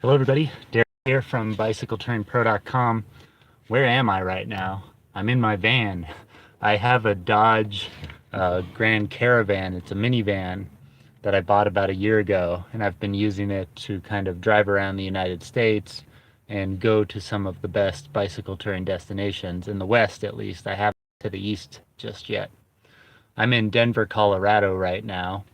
Hello everybody, Derek here from BicycleTouringPro.com. Where am I right now? I'm in my van. I have a Dodge Grand Caravan. It's a minivan that I bought about a year ago, and I've been using it to kind of drive around the United States and go to some of the best bicycle touring destinations, in the West at least. I haven't been to the East just yet. I'm in Denver, Colorado right now,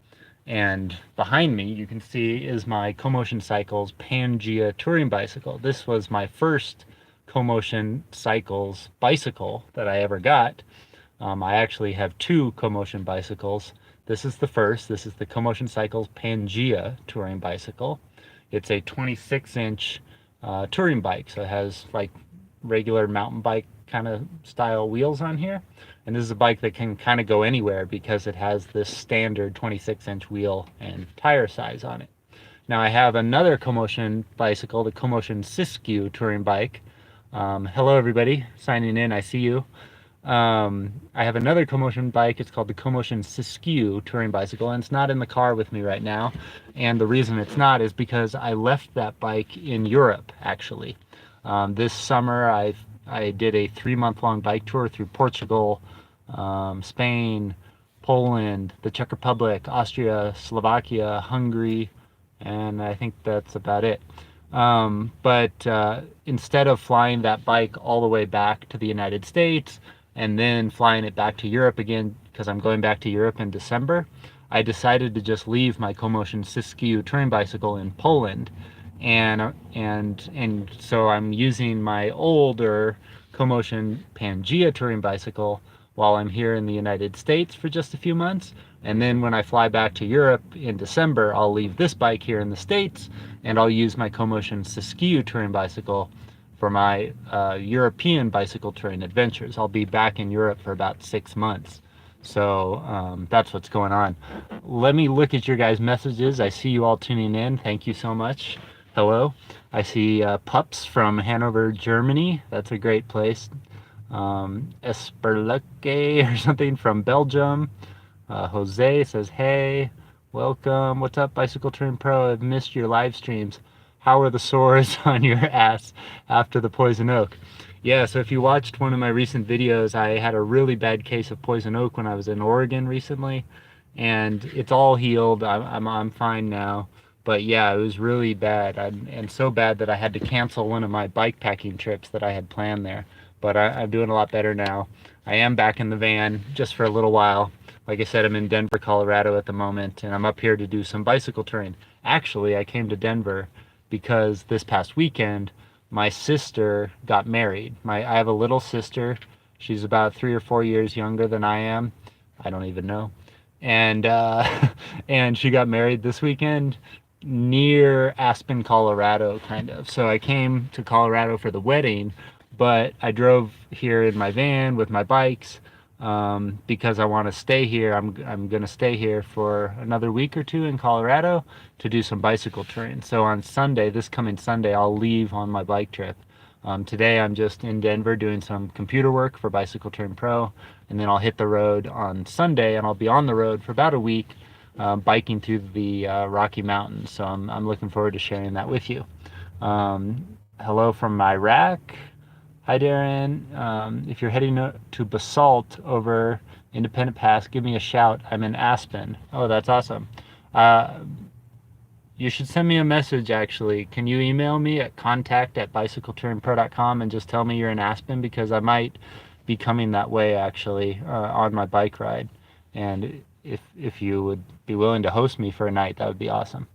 and behind me you can see is my CoMotion Cycles Pangea touring bicycle. This was my first CoMotion Cycles bicycle that I ever got. I actually have two CoMotion bicycles. This is the first. This is the CoMotion Cycles Pangea touring bicycle. It's a 26-inch touring bike, so it has like regular mountain bike kind of style wheels on here. And this is a bike that can kind of go anywhere because it has this standard 26-inch wheel and tire size on it. Now I have another CoMotion bicycle, the CoMotion Siskiyou touring bike. Hello everybody, signing in, I see you. I have another CoMotion bike. It's called the CoMotion Siskiyou touring bicycle, and it's not in the car with me right now. And the reason it's not is because I left that bike in Europe, actually. This summer I did a 3-month-long bike tour through Portugal, Spain, Poland, the Czech Republic, Austria, Slovakia, Hungary, and I think that's about it. But instead of flying that bike all the way back to the United States and then flying it back to Europe again, because I'm going back to Europe in December, I decided to just leave my CoMotion Siskiyou touring bicycle in Poland, and so I'm using my older CoMotion Pangea touring bicycle while I'm here in the United States for just a few months. And then when I fly back to Europe in December, I'll leave this bike here in the States and I'll use my CoMotion Siskiyou touring bicycle for my European bicycle touring adventures. I'll be back in Europe for about 6 months. So that's what's going on. Let me look at your guys' messages. I see you all tuning in. Thank you so much. Hello. I see Pups from Hanover, Germany. That's a great place. Esperluque or something from Belgium. Jose says, hey, welcome. What's up, Bicycle Touring Pro? I've missed your live streams. How are the sores on your ass after the poison oak? Yeah, so if you watched one of my recent videos, I had a really bad case of poison oak when I was in Oregon recently, and it's all healed. I'm fine now. But yeah, it was really bad, and so bad that I had to cancel one of my bike packing trips that I had planned there. But I'm doing a lot better now. I am back in the van just for a little while. Like I said, I'm in Denver, Colorado at the moment, and I'm up here to do some bicycle touring. Actually, I came to Denver because this past weekend, my sister got married. I have a little sister. She's about 3 or 4 years younger than I am. I don't even know. And and she got married this weekend near Aspen, Colorado, kind of. So I came to Colorado for the wedding, but I drove here in my van with my bikes because I want to stay here. I'm going to stay here for another week or two in Colorado to do some bicycle touring. So on Sunday, this coming Sunday, I'll leave on my bike trip. Today I'm just in Denver doing some computer work for Bicycle Touring Pro, and then I'll hit the road on Sunday, and I'll be on the road for about a week biking through the Rocky Mountains. So I'm looking forward to sharing that with you. Hello from Iraq. Hi, Darren. If you're heading to Basalt over Independent Pass, give me a shout. I'm in Aspen. Oh, that's awesome. You should send me a message, actually. Can you email me at contact@bicycletouringpro.com and just tell me you're in Aspen, because I might be coming that way, actually, on my bike ride. And if you would be willing to host me for a night, that would be awesome.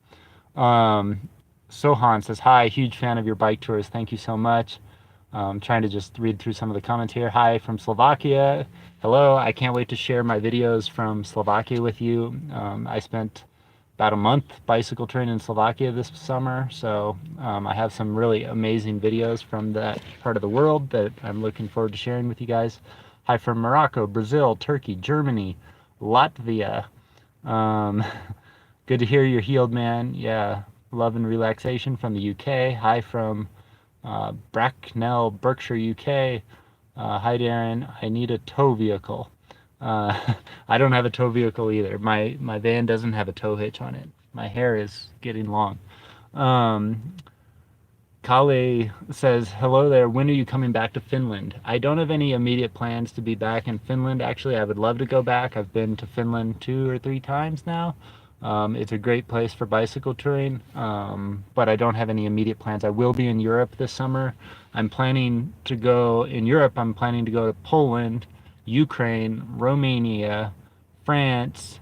Sohan says, hi, huge fan of your bike tours. Thank you so much. I'm trying to just read through some of the comments here. Hi from Slovakia. Hello, I can't wait to share my videos from Slovakia with you. I spent about a month bicycle touring in Slovakia this summer, so I have some really amazing videos from that part of the world that I'm looking forward to sharing with you guys. Hi from Morocco, Brazil, Turkey, Germany, Latvia. Good to hear you're healed, man. Yeah, love and relaxation from the UK. Hi from Bracknell, Berkshire, UK. Hi, Darren. I need a tow vehicle. I don't have a tow vehicle either. My van doesn't have a tow hitch on it. My hair is getting long. Kale says, hello there. When are you coming back to Finland? I don't have any immediate plans to be back in Finland. Actually, I would love to go back. I've been to Finland 2 or 3 times now. It's a great place for bicycle touring, but I don't have any immediate plans. I will be in Europe this summer. I'm planning to go in Europe. I'm planning to go to Poland, Ukraine, Romania, France,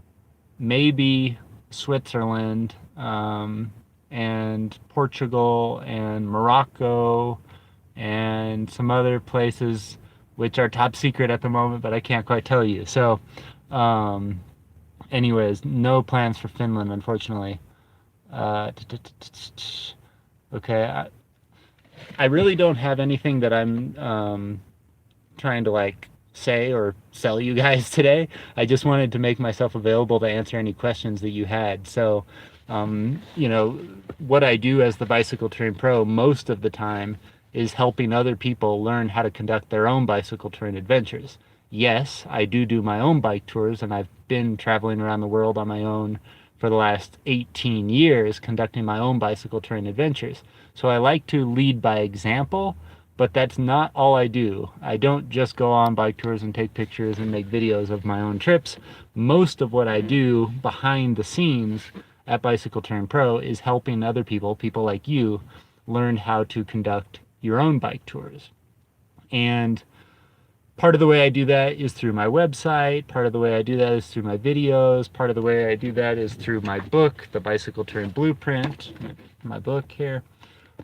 maybe Switzerland, and Portugal and Morocco and some other places which are top secret at the moment, but I can't quite tell you. So, um, anyways, no plans for Finland, unfortunately. Uh, okay, I really don't have anything that I'm trying to like say or sell you guys today. I just wanted to make myself available to answer any questions that you had. So, you know, what I do as the Bicycle Touring Pro most of the time is helping other people learn how to conduct their own bicycle touring adventures. Yes, I do my own bike tours, and I've been traveling around the world on my own for the last 18 years conducting my own bicycle touring adventures. So I like to lead by example, but that's not all I do. I don't just go on bike tours and take pictures and make videos of my own trips. Most of what I do behind the scenes at Bicycle Touring Pro is helping other people, people like you, learn how to conduct your own bike tours. And part of the way I do that is through my website. Part of the way I do that is through my videos. Part of the way I do that is through my book, The Bicycle Touring Blueprint, my book here.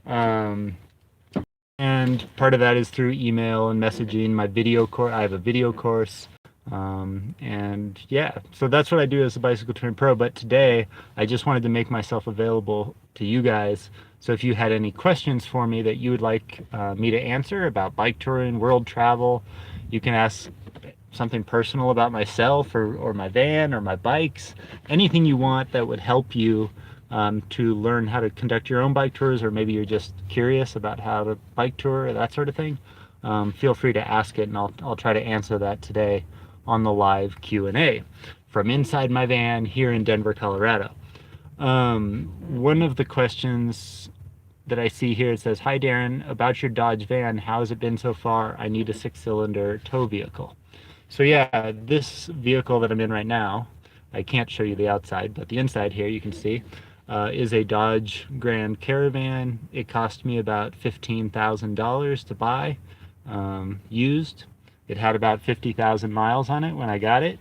And part of that is through email and messaging. My video course, I have a video course. And yeah, so that's what I do as a Bicycle Touring Pro. But today, I just wanted to make myself available to you guys. So if you had any questions for me that you would like me to answer about bike touring, world travel, you can ask something personal about myself or my van or my bikes, anything you want that would help you to learn how to conduct your own bike tours, or maybe you're just curious about how to bike tour or that sort of thing. Feel free to ask it, and I'll try to answer that today on the live Q&A from inside my van here in Denver, Colorado. One of the questions that I see here, it says, hi Darren, about your Dodge van, how has it been so far? I need a 6-cylinder tow vehicle. So yeah, this vehicle that I'm in right now, I can't show you the outside, but the inside here you can see, is a Dodge Grand Caravan. It cost me about $15,000 to buy, used. It had about 50,000 miles on it when I got it,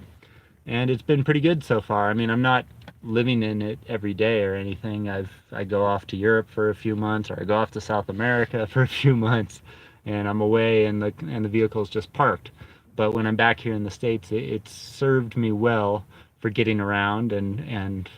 and it's been pretty good so far. I mean, I'm not living in it every day or anything. I go off to Europe for a few months, or I go off to South America for a few months, and I'm away, and the vehicle's just parked. But when I'm back here in the States, it's served me well for getting around, and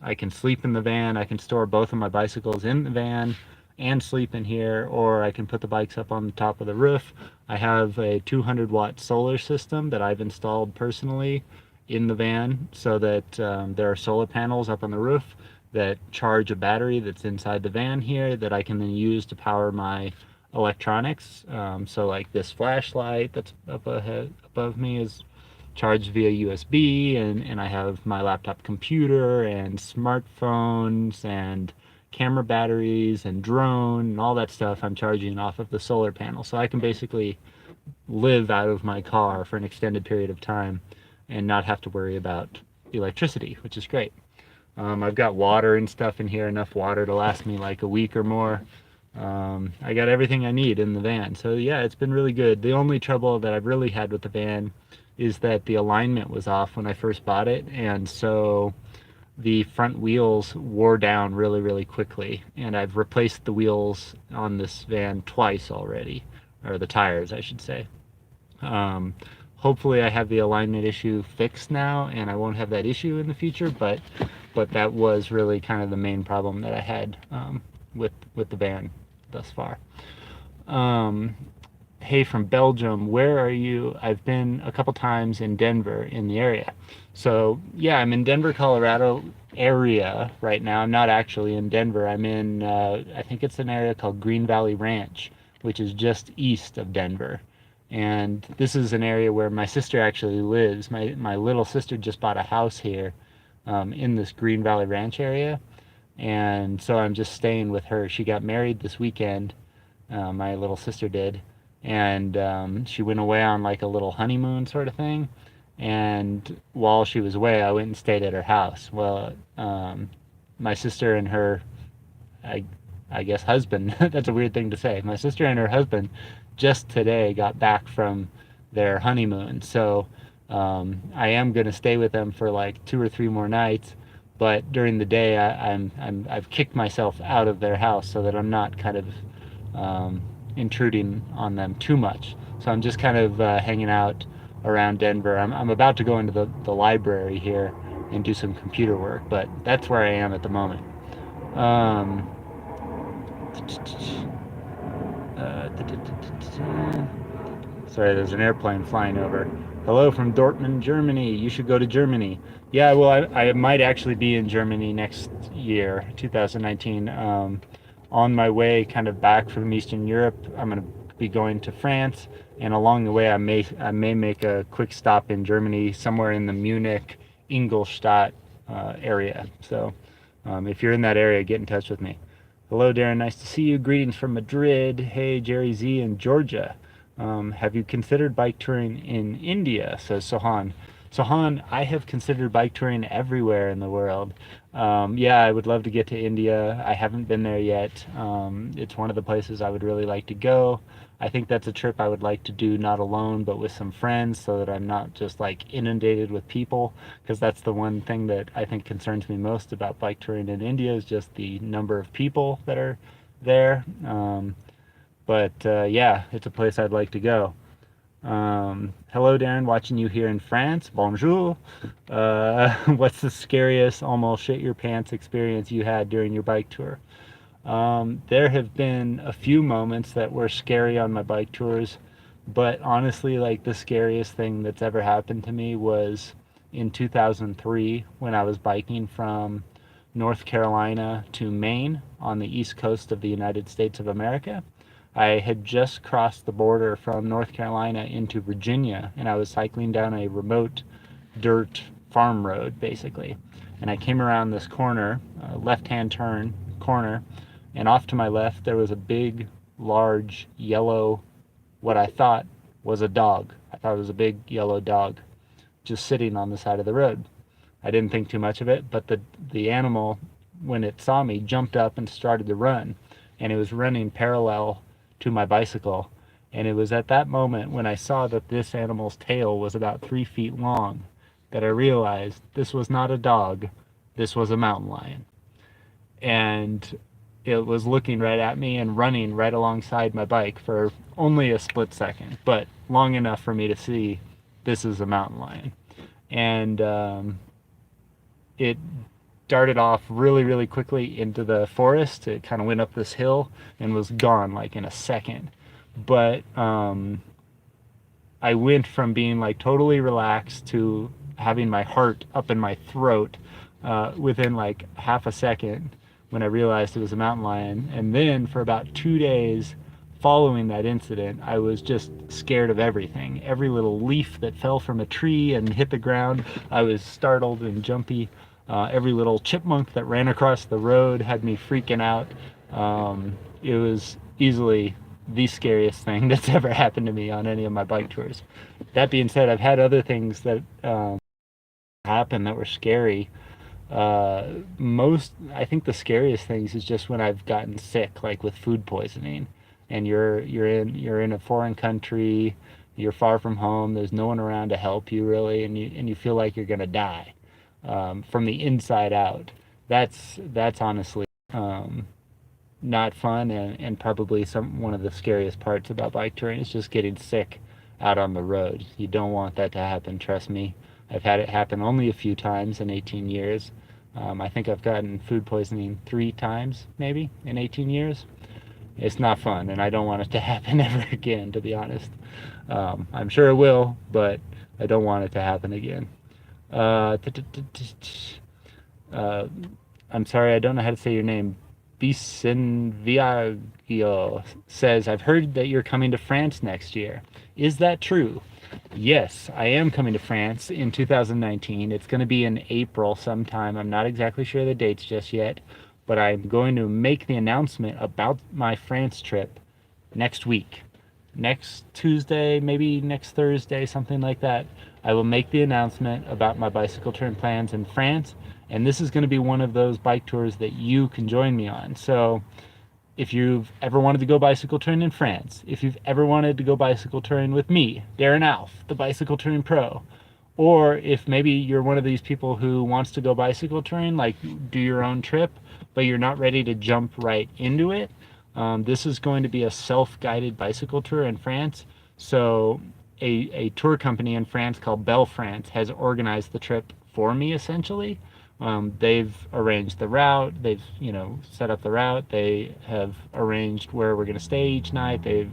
I can sleep in the van. I can store both of my bicycles in the van and sleep in here, or I can put the bikes up on the top of the roof. I have a 200-watt solar system that I've installed personally in the van, so that there are solar panels up on the roof that charge a battery that's inside the van here that I can then use to power my electronics. So like this flashlight that's up ahead, above me is charged via USB, and I have my laptop computer and smartphones and camera batteries and drone and all that stuff I'm charging off of the solar panel. So I can basically live out of my car for an extended period of time and not have to worry about electricity, which is great. I've got water and stuff in here, enough water to last me like a week or more. I got everything I need in the van. So yeah, it's been really good. The only trouble that I've really had with the van is that the alignment was off when I first bought it, and so the front wheels wore down really, really quickly. And I've replaced the wheels on this van twice already, or the tires, I should say. Hopefully I have the alignment issue fixed now, and I won't have that issue in the future, but that was really kind of the main problem that I had with the van thus far. Hey, from Belgium, where are you? I've been a couple times in Denver in the area. So yeah, I'm in Denver, Colorado area right now. I'm not actually in Denver. I'm in, I think it's an area called Green Valley Ranch, which is just east of Denver. And this is an area where my sister actually lives. My little sister just bought a house here in this Green Valley Ranch area. and so I'm just staying with her. She got married this weekend. My little sister did, and she went away on like a little honeymoon sort of thing. And while she was away, I went and stayed at her house. Well, my sister and her, I, I guess husband. That's a weird thing to say. My sister and her husband just today got back from their honeymoon, so I am gonna stay with them for like 2 or 3 more nights. But during the day, I've kicked myself out of their house so that I'm not kind of intruding on them too much. So I'm just kind of hanging out around Denver. I'm about to go into the library here and do some computer work, but that's where I am at the moment. Um, uh, Sorry, there's an airplane flying over. Hello from Dortmund, Germany. You should go to Germany. Yeah, well, I might actually be in Germany next year, 2019. On my way kind of back from Eastern Europe, I'm going to be going to France, and along the way, I may make a quick stop in Germany, somewhere in the Munich, Ingolstadt area. So, if you're in that area, get in touch with me. Hello, Darren. Nice to see you. Greetings from Madrid. Hey, Jerry Z in Georgia. Have you considered bike touring in India? Says Sohan. Sohan, I have considered bike touring everywhere in the world. Yeah, I would love to get to India. I haven't been there yet. It's one of the places I would really like to go. I think that's a trip I would like to do not alone, but with some friends so that I'm not just like inundated with people, because that's the one thing that I think concerns me most about bike touring in India is just the number of people that are there. But yeah, it's a place I'd like to go. Hello, Darren, watching you here in France. Bonjour. What's the scariest, almost shit your pants experience you had during your bike tour? There have been a few moments that were scary on my bike tours, but honestly, like the scariest thing that's ever happened to me was in 2003 when I was biking from North Carolina to Maine on the east coast of the United States of America. I had just crossed the border from North Carolina into Virginia, and I was cycling down a remote dirt farm road, basically. And I came around this corner, left-hand turn corner, and off to my left there was a big, large, yellow, what I thought was a dog. I thought it was a big yellow dog just sitting on the side of the road. I didn't think too much of it, but the animal, when it saw me, jumped up and started to run, and it was running parallel to my bicycle. And it was at that moment when I saw that this animal's tail was about 3 feet long that I realized this was not a dog, this was a mountain lion. And it was looking right at me and running right alongside my bike for only a split second, but long enough for me to see this is a mountain lion. And it darted off really, really quickly into the forest. It kind of went up this hill and was gone like in a second. But I went from being like totally relaxed to having my heart up in my throat within like half a second when I realized it was a mountain lion. And then for about 2 days following that incident, I was just scared of everything. Every little leaf that fell from a tree and hit the ground, I was startled and jumpy. Every little chipmunk that ran across the road had me freaking out. It was easily the scariest thing that's ever happened to me on any of my bike tours. That being said, I've had other things that happened that were scary. I think the scariest things is just when I've gotten sick, like with food poisoning, and you're in a foreign country, you're far from home, there's no one around to help you really, and you feel like you're gonna die from the inside out. That's honestly not fun, and probably one of the scariest parts about bike touring is just getting sick out on the road. You don't want that to happen, trust me. I've had it happen only a few times in 18 years. I think I've gotten food poisoning 3 times maybe in 18 years. It's not fun, and I don't want it to happen ever again, to be honest. I'm sure it will, but I don't want it to happen again. I'm sorry, I don't know how to say your name. Bicenviagio says, I've heard that you're coming to France next year. Is that true? Yes, I am coming to France in 2019. It's going to be in April sometime. I'm not exactly sure the dates just yet, but I'm going to make the announcement about my France trip next week. Next Tuesday, maybe next Thursday, something like that. I will make the announcement about my bicycle touring plans in France, and this is going to be one of those bike tours that you can join me on. So if you've ever wanted to go bicycle touring in France, if you've ever wanted to go bicycle touring with me, Darren Alf, the bicycle touring pro, or if maybe you're one of these people who wants to go bicycle touring, like do your own trip, but you're not ready to jump right into it, this is going to be a self-guided bicycle tour in France. So a tour company in France called Belle France has organized the trip for me essentially. They've arranged the route. They've, set up the route. They have arranged where we're going to stay each night. They've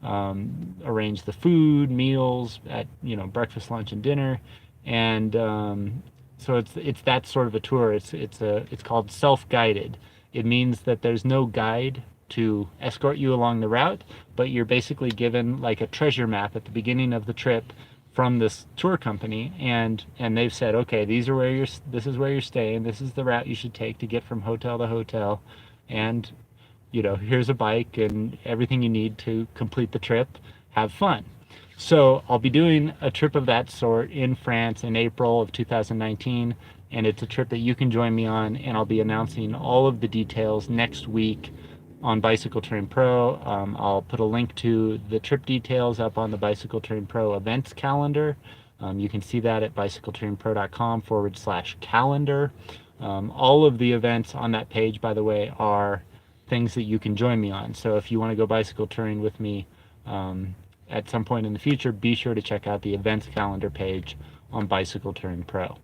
arranged the food, meals at, breakfast, lunch, and dinner. And so it's that sort of a tour. It's called self-guided. It means that there's no guide to escort you along the route, but you're basically given like a treasure map at the beginning of the trip from this tour company, and they've said, okay, this is where you're staying, this is the route you should take to get from hotel to hotel, and here's a bike and everything you need to complete the trip. Have fun. So I'll be doing a trip of that sort in France in April of 2019, and it's a trip that you can join me on, and I'll be announcing all of the details next week on Bicycle Touring Pro. I'll put a link to the trip details up on the Bicycle Touring Pro events calendar. You can see that at bicycletouringpro.com/calendar. All of the events on that page, by the way, are things that you can join me on. So if you want to go bicycle touring with me at some point in the future, be sure to check out the events calendar page on Bicycle Touring Pro.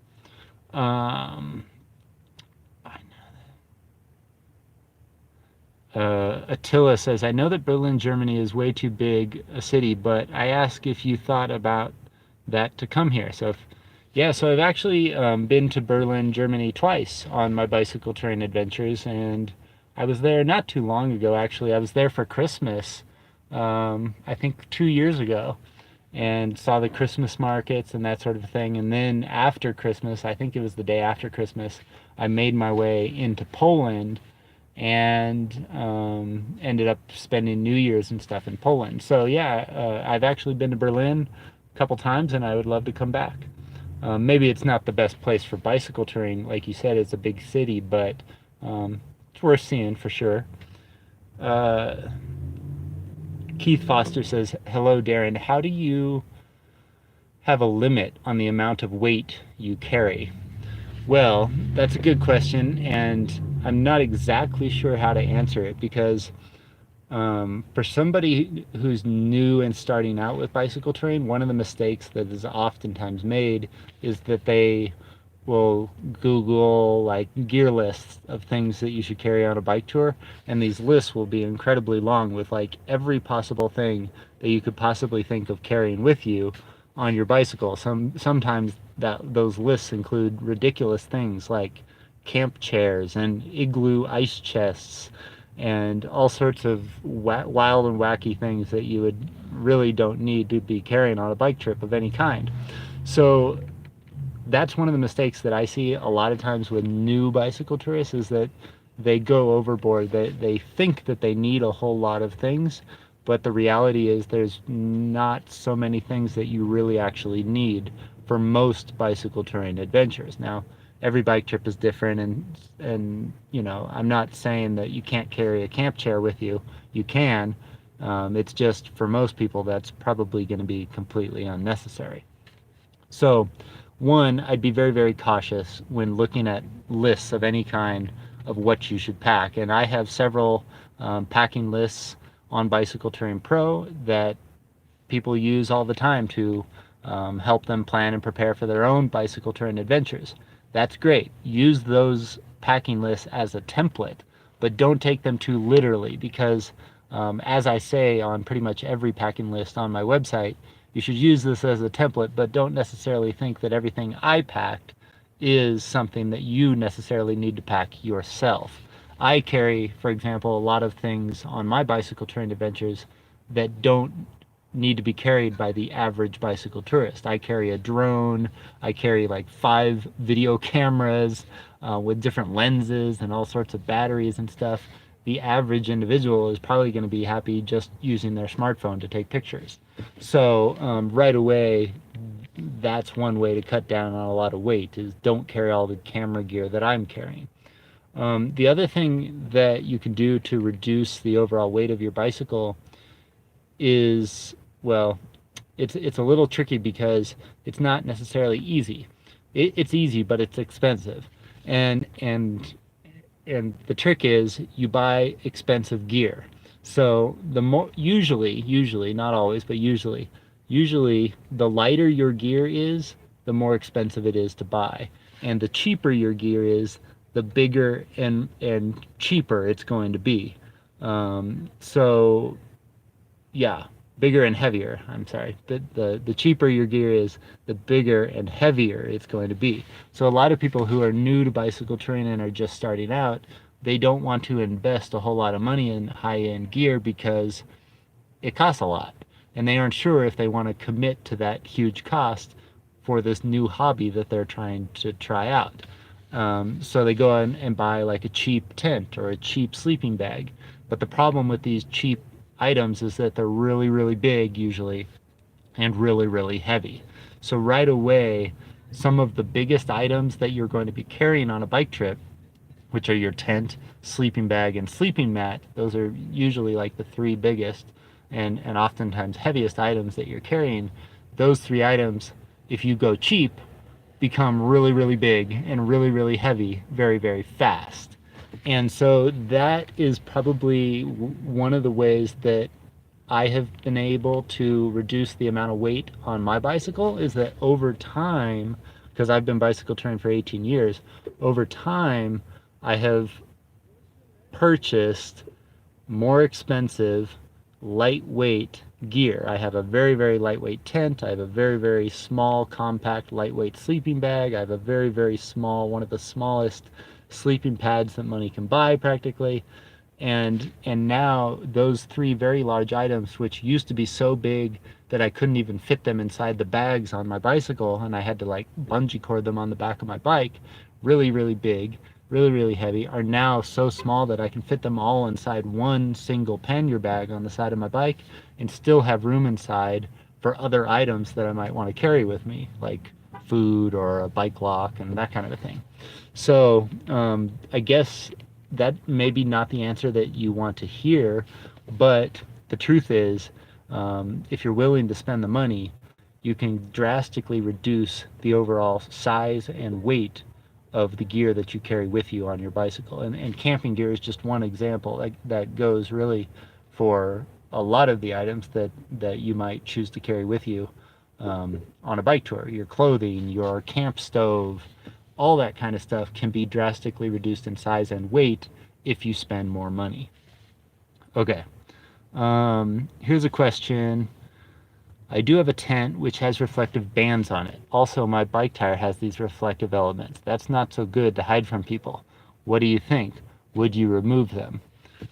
Attila says, I know that Berlin, Germany is way too big a city, but I ask if you thought about that to come here. So I've actually been to Berlin, Germany twice on my bicycle touring adventures, and I was there not too long ago, actually. I was there for Christmas, I think 2 years ago, and saw the Christmas markets and that sort of thing. And then after Christmas, I think it was the day after Christmas, I made my way into Poland and ended up spending New Year's and stuff in Poland. So I've actually been to Berlin a couple times, and I would love to come back. Maybe it's not the best place for bicycle touring, like you said, it's a big city, but it's worth seeing for sure. Keith Foster says, hello Darren, how do you have a limit on the amount of weight you carry? Well, that's a good question, and I'm not exactly sure how to answer it, because for somebody who's new and starting out with bicycle touring, one of the mistakes that is oftentimes made is that they will Google like gear lists of things that you should carry on a bike tour, and these lists will be incredibly long with like every possible thing that you could possibly think of carrying with you on your bicycle. Sometimes those lists include ridiculous things like camp chairs and igloo ice chests and all sorts of wild and wacky things that you would really don't need to be carrying on a bike trip of any kind. So that's one of the mistakes that I see a lot of times with new bicycle tourists, is that they go overboard. They think that they need a whole lot of things, but the reality is there's not so many things that you really actually need for most bicycle touring adventures. Now, every bike trip is different, and I'm not saying that you can't carry a camp chair with you. You can. It's just for most people that's probably going to be completely unnecessary. So one, I'd be very, very cautious when looking at lists of any kind of what you should pack. And I have several packing lists on Bicycle Touring Pro that people use all the time to help them plan and prepare for their own bicycle touring adventures. That's great. Use those packing lists as a template, but don't take them too literally, because as I say on pretty much every packing list on my website, you should use this as a template, but don't necessarily think that everything I packed is something that you necessarily need to pack yourself. I carry, for example, a lot of things on my bicycle touring adventures that don't need to be carried by the average bicycle tourist. I carry a drone, I carry like 5 video cameras with different lenses and all sorts of batteries and stuff. The average individual is probably going to be happy just using their smartphone to take pictures. So right away, that's one way to cut down on a lot of weight, is don't carry all the camera gear that I'm carrying. The other thing that you can do to reduce the overall weight of your bicycle is, well, it's a little tricky because it's not necessarily easy. It's easy, but it's expensive. And the trick is you buy expensive gear. So the more, usually, not always, but usually the lighter your gear is, the more expensive it is to buy. And the cheaper your gear is, the bigger and cheaper it's going to be. So yeah, bigger and heavier. I'm sorry. The cheaper your gear is, the bigger and heavier it's going to be. So a lot of people who are new to bicycle touring and are just starting out, they don't want to invest a whole lot of money in high-end gear because it costs a lot. And they aren't sure if they want to commit to that huge cost for this new hobby that they're trying to try out. So they go in and buy like a cheap tent or a cheap sleeping bag. But the problem with these cheap items is that they're really, really big usually and really, really heavy. So right away, some of the biggest items that you're going to be carrying on a bike trip, which are your tent, sleeping bag, and sleeping mat, those are usually like the 3 biggest and oftentimes heaviest items that you're carrying. Those 3 items, if you go cheap, become really, really big and really, really heavy very, very fast. And so that is probably one of the ways that I have been able to reduce the amount of weight on my bicycle, is that over time, because I've been bicycle touring for 18 years, over time I have purchased more expensive, lightweight gear. I have a very, very lightweight tent. I have a very, very small, compact, lightweight sleeping bag. I have a very, very small, one of the smallest sleeping pads that money can buy practically. And now those 3 very large items, which used to be so big that I couldn't even fit them inside the bags on my bicycle, and I had to like bungee cord them on the back of my bike, really, really big, really, really heavy, are now so small that I can fit them all inside one single pannier bag on the side of my bike and still have room inside for other items that I might want to carry with me, like food or a bike lock and that kind of a thing. So I guess that may be not the answer that you want to hear, but the truth is, if you're willing to spend the money, you can drastically reduce the overall size and weight of the gear that you carry with you on your bicycle. And camping gear is just one example that goes really for a lot of the items that you might choose to carry with you on a bike tour. Your clothing, your camp stove, all that kind of stuff can be drastically reduced in size and weight if you spend more money. Okay, here's a question. I do have a tent which has reflective bands on it. Also, my bike tire has these reflective elements. That's not so good to hide from people. What do you think? Would you remove them?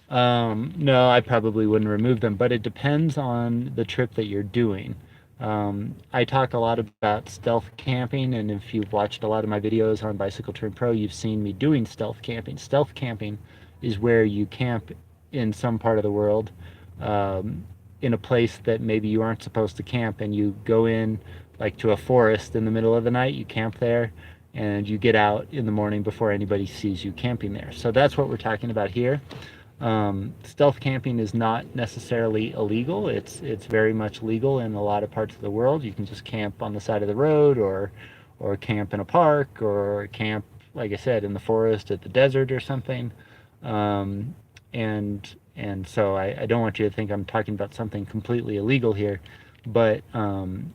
No, I probably wouldn't remove them, but it depends on the trip that you're doing. I talk a lot about stealth camping, and if you've watched a lot of my videos on Bicycle Touring Pro, you've seen me doing stealth camping. Stealth camping is where you camp in some part of the world, in a place that maybe you aren't supposed to camp, and you go in like to a forest in the middle of the night, you camp there, and you get out in the morning before anybody sees you camping there. So that's what we're talking about here. Stealth camping is not necessarily illegal. It's very much legal in a lot of parts of the world. You can just camp on the side of the road, or camp in a park, or camp, like I said, in the forest, at the desert or something. And so I don't want you to think I'm talking about something completely illegal here, but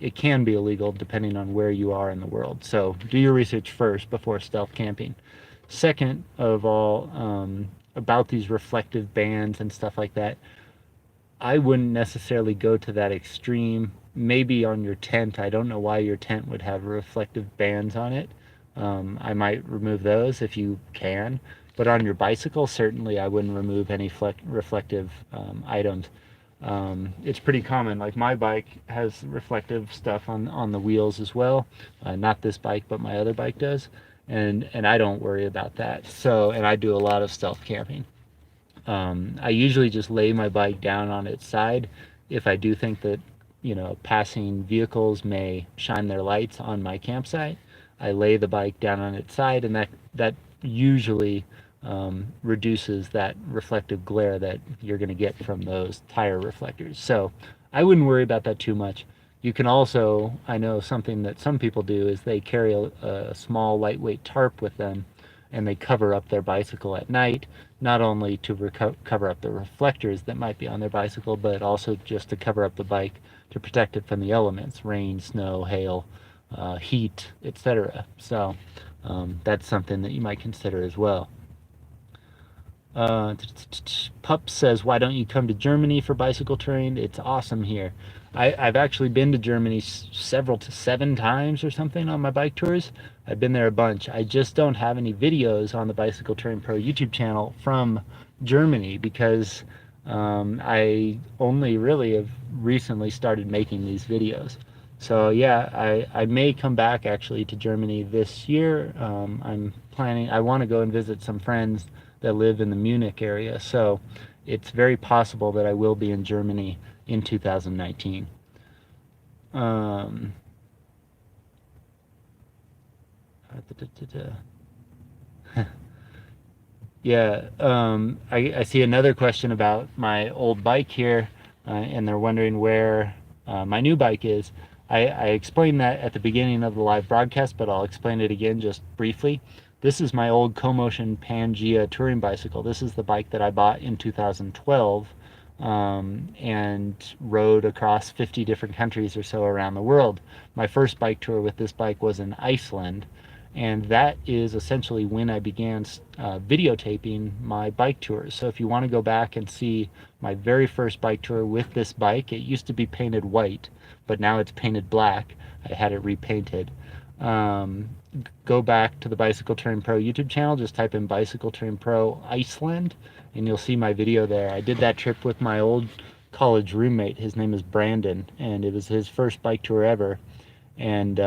it can be illegal depending on where you are in the world. So do your research first before stealth camping. Second of all, about these reflective bands and stuff like that, I wouldn't necessarily go to that extreme. Maybe on your tent. I don't know why your tent would have reflective bands on it. I might remove those if you can, but on your bicycle, certainly I wouldn't remove any reflective items. It's pretty common. Like my bike has reflective stuff on the wheels as well. Not this bike, but my other bike does, and I don't worry about that. So, and I do a lot of stealth camping. I usually just lay my bike down on its side if I do think that, passing vehicles may shine their lights on my campsite. I lay the bike down on its side, and that usually reduces that reflective glare that you're going to get from those tire reflectors. So I wouldn't worry about that too much. You can also, I know something that some people do is they carry a small lightweight tarp with them, and they cover up their bicycle at night, not only to cover up the reflectors that might be on their bicycle, but also just to cover up the bike to protect it from the elements, rain, snow, hail, heat, etc. So that's something that you might consider as well. Pup says, why don't you come to Germany for bicycle touring? It's awesome here. I've actually been to Germany several to 7 times or something on my bike tours. I've been there a bunch. I just don't have any videos on the Bicycle Touring Pro YouTube channel from Germany because I only really have recently started making these videos. So yeah, I may come back actually to Germany this year. I'm planning, I want to go and visit some friends that live in the Munich area. So it's very possible that I will be in Germany in 2019. Yeah, I see another question about my old bike here, and they're wondering where my new bike is. I explained that at the beginning of the live broadcast, but I'll explain it again just briefly. This is my old Comotion Pangea touring bicycle. This is the bike that I bought in 2012 and rode across 50 different countries or so around the world. My first bike tour with this bike was in Iceland, and that is essentially when I began videotaping my bike tours. So if you want to go back and see my very first bike tour with this bike, it used to be painted white, but now it's painted black. I had it repainted. Go back to the Bicycle Touring Pro YouTube channel, just type in Bicycle Touring Pro Iceland, and you'll see my video there. I did that trip with my old college roommate. His name is Brandon, and it was his first bike tour ever. And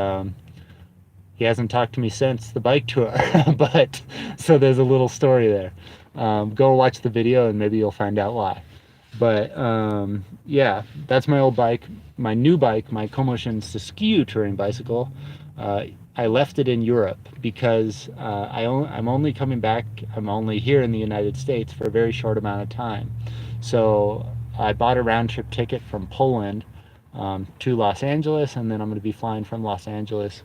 he hasn't talked to me since the bike tour, but so there's a little story there. Go watch the video and maybe you'll find out why. But yeah, that's my old bike. My new bike, my Comotion Siskiyou touring bicycle, I left it in Europe because I'm only coming back, I'm only here in the United States for a very short amount of time. So I bought a round trip ticket from Poland to Los Angeles, and then I'm going to be flying from Los Angeles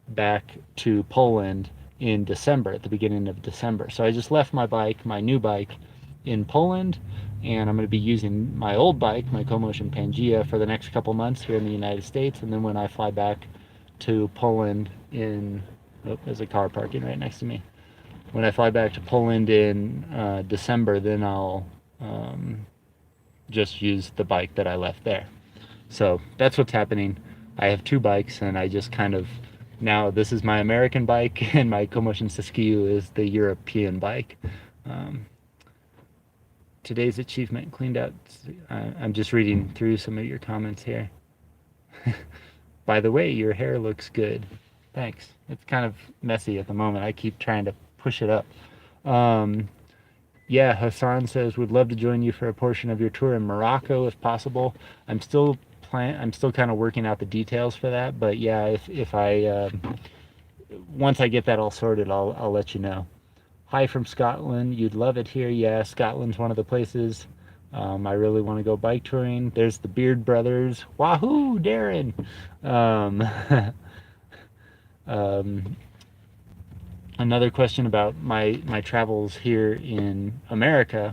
back to Poland in December, at the beginning of December. So I just left my bike, my new bike, in Poland, and I'm going to be using my old bike, my Comotion Pangea, for the next couple months here in the United States. And then when I fly back to Poland in, oh, there's a car parking right next to me. When I fly back to Poland in December, then I'll just use the bike that I left there. So that's what's happening. I have 2 bikes, and I just kind of, now this is my American bike, and my Comotion Siskiyou is the European bike. Today's achievement cleaned out. I'm just reading through some of your comments here. By the way, your hair looks good. Thanks. It's kind of messy at the moment. I keep trying to push it up. Yeah, Hassan says, would love to join you for a portion of your tour in Morocco if possible. I'm still kind of working out the details for that, but yeah, if I once I get that all sorted, I'll let you know. Hi from Scotland. You'd love it here. Yeah, Scotland's one of the places I really want to go bike touring. There's the Beard Brothers. Wahoo, Darren. Another question about my travels here in America.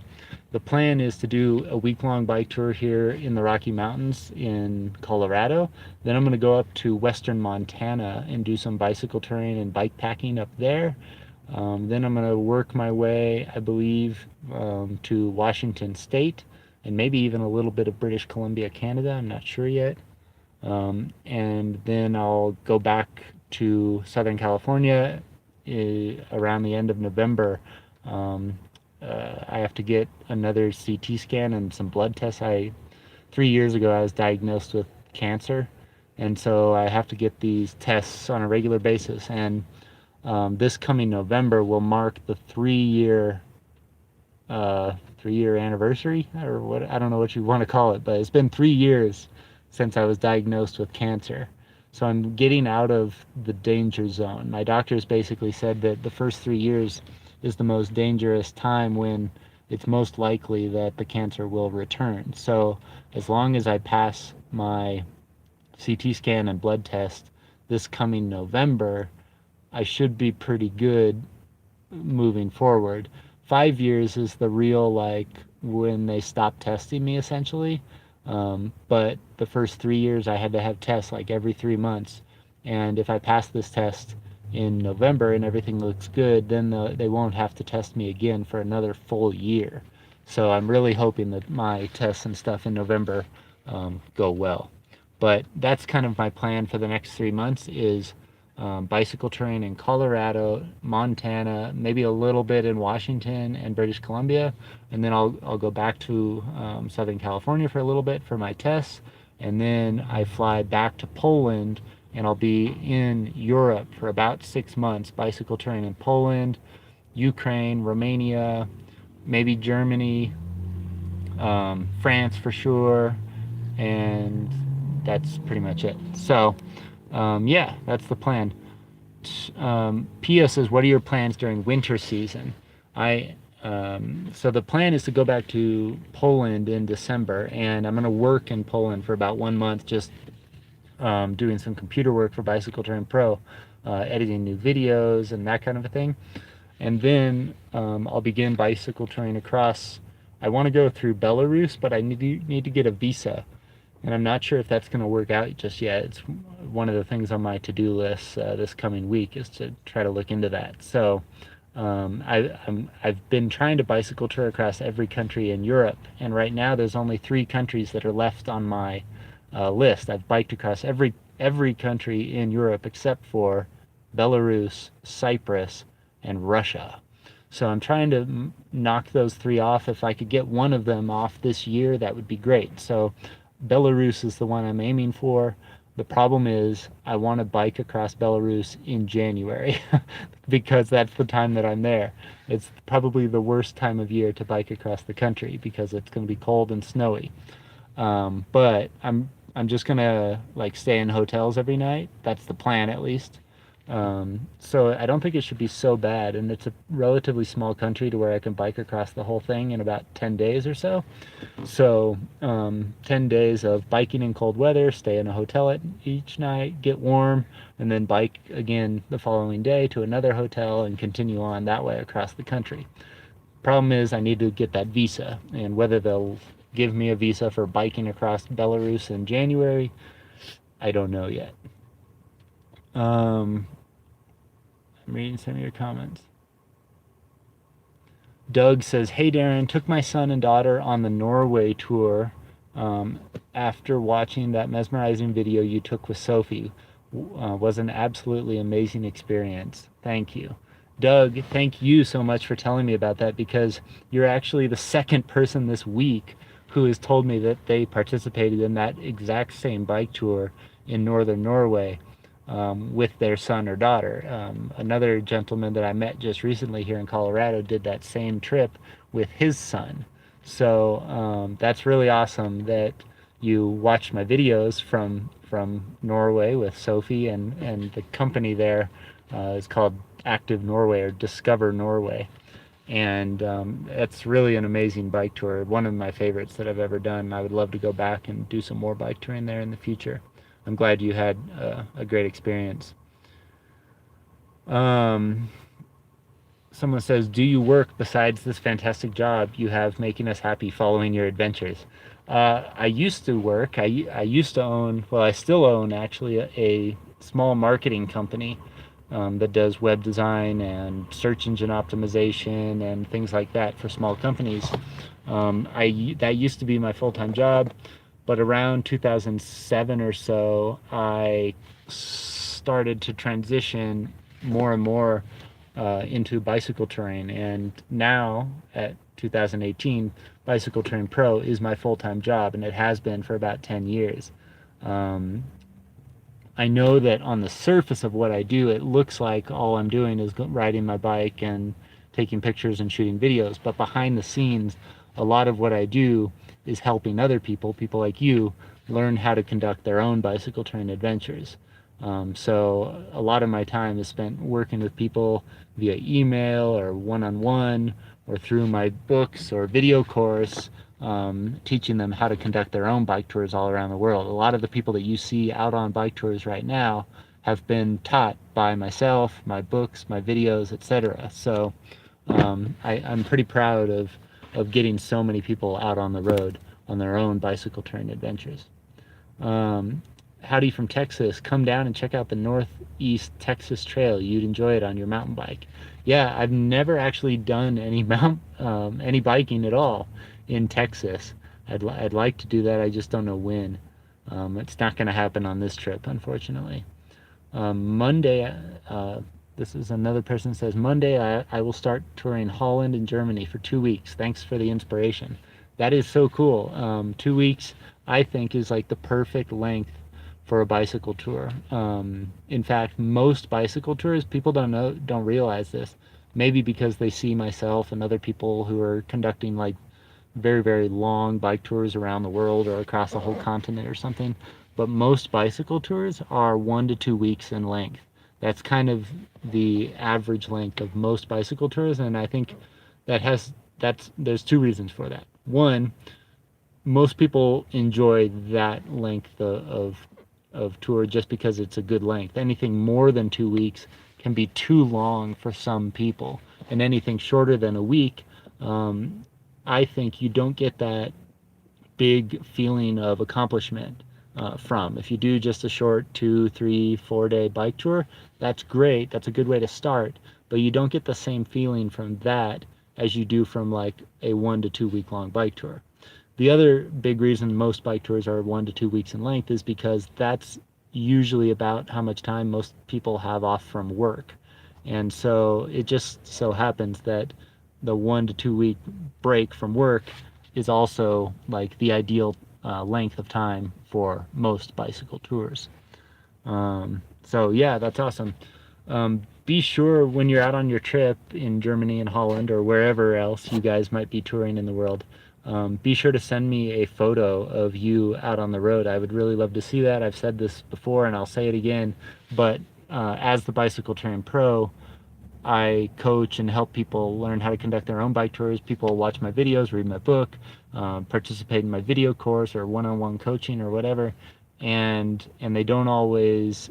The plan is to do a week-long bike tour here in the Rocky Mountains in Colorado. Then I'm going to go up to western Montana and do some bicycle touring and bike packing up there. Then I'm going to work my way, I believe, to Washington State and maybe even a little bit of British Columbia, Canada. I'm not sure yet. And then I'll go back to Southern California around the end of November. I have to get another CT scan and some blood tests. I 3 years ago I was diagnosed with cancer, and so I have to get these tests on a regular basis. And this coming November will mark the 3-year anniversary, or what, I don't know what you want to call it, but it's been 3 years since I was diagnosed with cancer. So I'm getting out of the danger zone. My doctors basically said that the first 3 years is the most dangerous time, when it's most likely that the cancer will return. So as long as I pass my CT scan and blood test this coming November, I should be pretty good moving forward. 5 years is the real, like, when they stop testing me, essentially. But the first 3 years I had to have tests like every 3 months. And if I pass this test in November and everything looks good, then they won't have to test me again for another full year. So I'm really hoping that my tests and stuff in November go well. But that's kind of my plan for the next 3 months, is bicycle touring in Colorado, Montana, maybe a little bit in Washington and British Columbia, and then I'll go back to Southern California for a little bit for my tests, and then I fly back to Poland, and I'll be in Europe for about 6 months, bicycle touring in Poland, Ukraine, Romania, maybe Germany, France for sure, and that's pretty much it. So yeah, that's the plan. Pia says, what are your plans during winter season? So the plan is to go back to Poland in December, and I'm going to work in Poland for about 1 month, just doing some computer work for Bicycle Touring Pro, editing new videos and that kind of a thing. And then I'll begin bicycle touring across. I want to go through Belarus, but I need to get a visa, and I'm not sure if that's going to work out just yet. It's one of the things on my to-do list this coming week, is to try to look into that. So I've been trying to bicycle tour across every country in Europe, and right now there's only 3 countries that are left on my list. I've biked across every country in Europe except for Belarus, Cyprus, and Russia. So I'm trying to knock those 3 off. If I could get one of them off this year, that would be great. So Belarus is the one I'm aiming for. The problem is I want to bike across Belarus in January because that's the time that I'm there. It's probably the worst time of year to bike across the country because it's going to be cold and snowy. But I'm just gonna, like, stay in hotels every night. That's the plan, at least. So I don't think it should be so bad, and it's a relatively small country to where I can bike across the whole thing in about 10 days or so. So 10 days of biking in cold weather, stay in a hotel each night, get warm, and then bike again the following day to another hotel and continue on that way across the country. Problem is I need to get that visa, and whether they'll give me a visa for biking across Belarus in January, I don't know yet. I'm reading some of your comments. Doug says, hey Darren, took my son and daughter on the Norway tour after watching that mesmerizing video you took with Sophie. Was an absolutely amazing experience. Thank you. Doug, thank you so much for telling me about that, because you're actually the second person this week who has told me that they participated in that exact same bike tour in northern Norway with their son or daughter. Another gentleman that I met just recently here in Colorado did that same trip with his son. So that's really awesome that you watched my videos from Norway with Sophie, and the company there is called Active Norway, or Discover Norway. And it's really an amazing bike tour, one of my favorites that I've ever done. I would love to go back and do some more bike touring there in the future. I'm glad you had a great experience. Someone says, do you work besides this fantastic job you have making us happy following your adventures? I used to work. I used to own, well, I still own actually, a small marketing company that does web design and search engine optimization and things like that for small companies. That used to be my full-time job, but around 2007 or so, I started to transition more and more into bicycle touring, and now at 2018, Bicycle Touring Pro is my full-time job, and it has been for about 10 years. Um, I know that on the surface of what I do, it looks like all I'm doing is riding my bike and taking pictures and shooting videos, but behind the scenes, a lot of what I do is helping other people, people like you, learn how to conduct their own bicycle touring adventures. So a lot of my time is spent working with people via email or one-on-one or through my books or video course, teaching them how to conduct their own bike tours all around the world. A lot of the people that you see out on bike tours right now have been taught by myself, my books, my videos, etc. So I'm pretty proud of getting so many people out on the road on their own bicycle touring adventures. Um, Howdy from Texas. Come down and check out the Northeast Texas Trail. You'd enjoy it on your mountain bike. Yeah, I've never actually done any biking at all in Texas. I'd like to do that. I just don't know when. It's not going to happen on this trip, unfortunately. Monday, this is another person says, Monday I will start touring Holland and Germany for 2 weeks. Thanks for the inspiration. That is so cool. 2 weeks, I think, is like the perfect length for a bicycle tour. In fact, most bicycle tours, people don't realize this. Maybe because they see myself and other people who are conducting like very, very long bike tours around the world or across a whole continent or something. But most bicycle tours are 1 to 2 weeks in length. That's kind of the average length of most bicycle tours, and I think there's two reasons for that. One, most people enjoy that length of tour just because it's a good length. Anything more than 2 weeks can be too long for some people, and anything shorter than a week, I think you don't get that big feeling of accomplishment from. If you do just a short 2, 3, 4 day bike tour, that's great. That's a good way to start, but you don't get the same feeling from that as you do from like a 1 to 2 week long bike tour. The other big reason most bike tours are 1 to 2 weeks in length is because that's usually about how much time most people have off from work. And so it just so happens that the 1 to 2 week break from work is also like the ideal length of time for most bicycle tours. So yeah, that's awesome. Be sure when you're out on your trip in Germany and Holland or wherever else you guys might be touring in the world, be sure to send me a photo of you out on the road. I would really love to see that. I've said this before and I'll say it again, but as the Bicycle Touring Pro, I coach and help people learn how to conduct their own bike tours. People watch my videos, read my book, participate in my video course or one-on-one coaching or whatever, and they don't always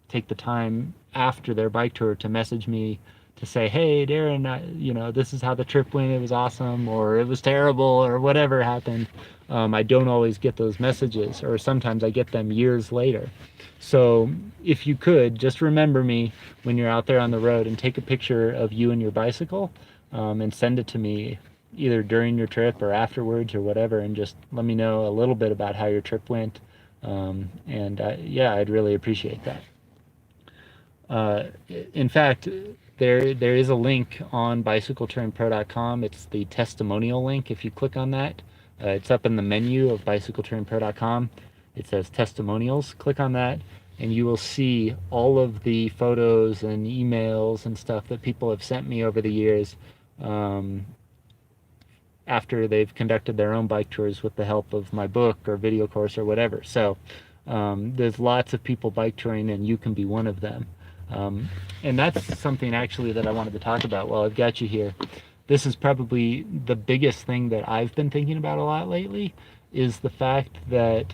take the time after their bike tour to message me to say, hey, Darren, this is how the trip went. It was awesome, or it was terrible, or whatever happened. I don't always get those messages, or sometimes I get them years later. So if you could, just remember me when you're out there on the road and take a picture of you and your bicycle and send it to me either during your trip or afterwards or whatever, and just let me know a little bit about how your trip went. Yeah, I'd really appreciate that. In fact, there is a link on bicycletouringpro.com. It's the testimonial link. If you click on that, it's up in the menu of bicycletouringpro.com. It says testimonials. Click on that and you will see all of the photos and emails and stuff that people have sent me over the years after they've conducted their own bike tours with the help of my book or video course or whatever. So there's lots of people bike touring, and you can be one of them. And that's something actually that I wanted to talk about while I've got you here. This is probably the biggest thing that I've been thinking about a lot lately, is the fact that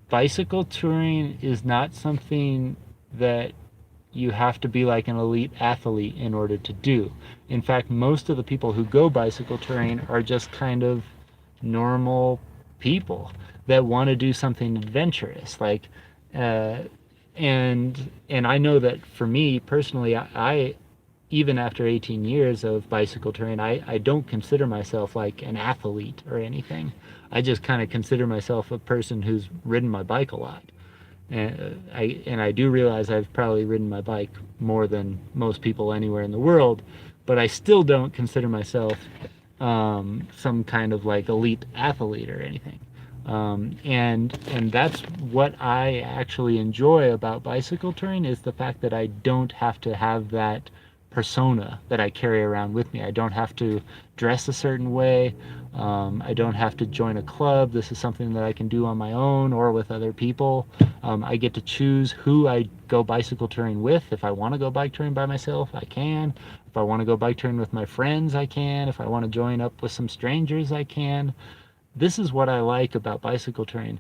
bicycle touring is not something that you have to be like an elite athlete in order to do. In fact, most of the people who go bicycle touring are just kind of normal people that want to do something adventurous. And I know that for me personally, I even after 18 years of bicycle touring, I don't consider myself like an athlete or anything. I just kind of consider myself a person who's ridden my bike a lot. And I do realize I've probably ridden my bike more than most people anywhere in the world, but I still don't consider myself some kind of like elite athlete or anything. And that's what I actually enjoy about bicycle touring, is the fact that I don't have to have that persona that I carry around with me. I don't have to dress a certain way. I don't have to join a club. This is something that I can do on my own or with other people. I get to choose who I go bicycle touring with. If I want to go bike touring by myself, I can. If I want to go bike touring with my friends, I can. If I want to join up with some strangers, I can. This is what I like about bicycle touring.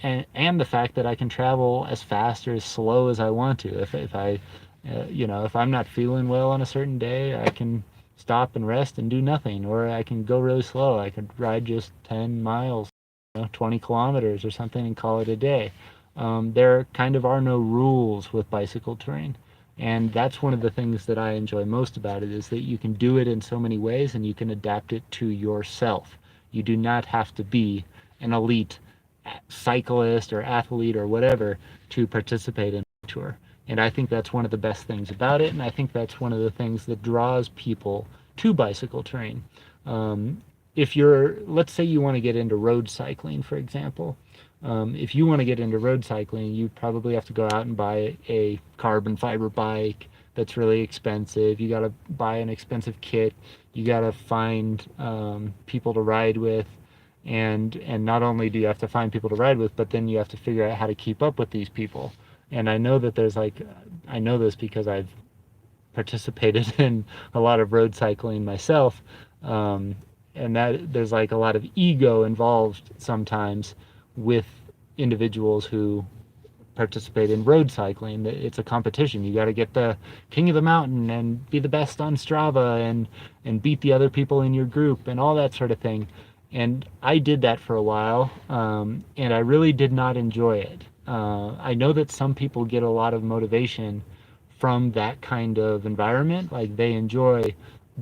And the fact that I can travel as fast or as slow as I want to. If I, if I'm not feeling well on a certain day, I can stop and rest and do nothing, or I can go really slow. I could ride just 10 miles, 20 kilometers or something, and call it a day. There kind of are no rules with bicycle touring. And that's one of the things that I enjoy most about it, is that you can do it in so many ways and you can adapt it to yourself. You do not have to be an elite cyclist or athlete or whatever to participate in a tour. And I think that's one of the best things about it. And I think that's one of the things that draws people to bicycle touring. If you're, let's say you want to get into road cycling, for example, if you want to get into road cycling, you probably have to go out and buy a carbon fiber bike that's really expensive. You got to buy an expensive kit. You got to find people to ride with, and not only do you have to find people to ride with, but then you have to figure out how to keep up with these people. And I know that there's like, I know this because I've participated in a lot of road cycling myself, and that there's like a lot of ego involved sometimes with individuals who participate in road cycling. It's a competition. You got to get the king of the mountain and be the best on Strava, and beat the other people in your group and all that sort of thing. And I did that for a while, and I really did not enjoy it. I know that some people get a lot of motivation from that kind of environment, like they enjoy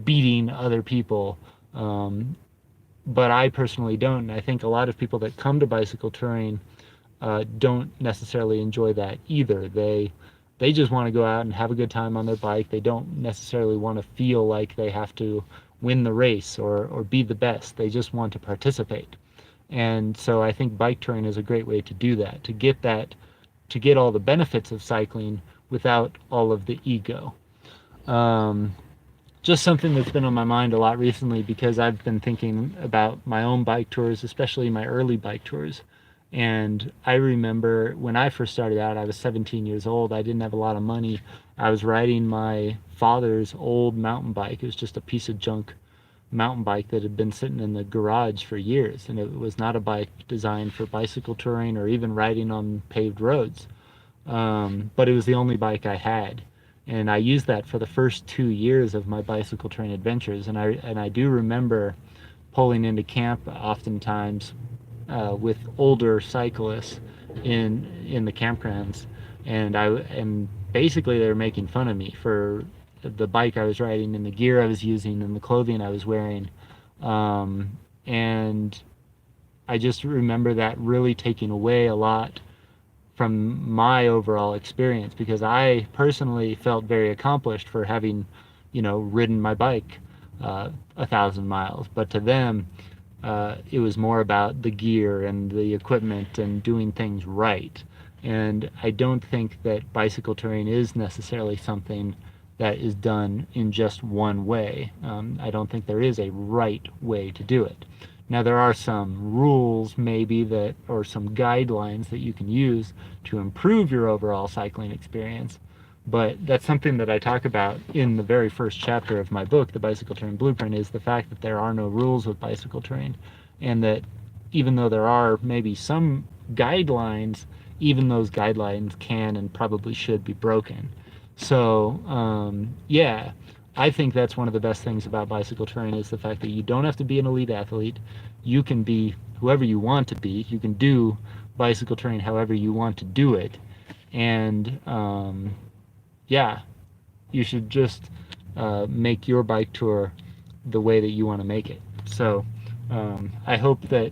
beating other people. But I personally don't. And I think a lot of people that come to bicycle touring don't necessarily enjoy that either. They just want to go out and have a good time on their bike. They don't necessarily want to feel like they have to win the race or be the best. They just want to participate. And so I think bike touring is a great way to do that, to get all the benefits of cycling without all of the ego. Um, just something that's been on my mind a lot recently, because I've been thinking about my own bike tours, especially my early bike tours. And I remember when I first started out, I was 17 years old. I didn't have a lot of money. I was riding my father's old mountain bike. It was just a piece of junk mountain bike that had been sitting in the garage for years. And it was not a bike designed for bicycle touring or even riding on paved roads. But it was the only bike I had. And I used that for the first 2 years of my bicycle touring adventures. And I do remember pulling into camp oftentimes with older cyclists in the campgrounds, and basically they were making fun of me for the bike I was riding and the gear I was using and the clothing I was wearing, and I just remember that really taking away a lot from my overall experience, because I personally felt very accomplished for having, ridden my bike 1,000 miles. But to them, it was more about the gear and the equipment and doing things right. And I don't think that bicycle touring is necessarily something that is done in just one way. I don't think there is a right way to do it. Now, there are some rules maybe that, or some guidelines that you can use to improve your overall cycling experience, but that's something that I talk about in the very first chapter of my book, The Bicycle Touring Blueprint, is the fact that there are no rules with bicycle touring, and that even though there are maybe some guidelines, even those guidelines can and probably should be broken. So, yeah, I think that's one of the best things about bicycle touring, is the fact that you don't have to be an elite athlete. You can be whoever you want to be. You can do bicycle touring however you want to do it. And yeah, you should just make your bike tour the way that you want to make it. So I hope that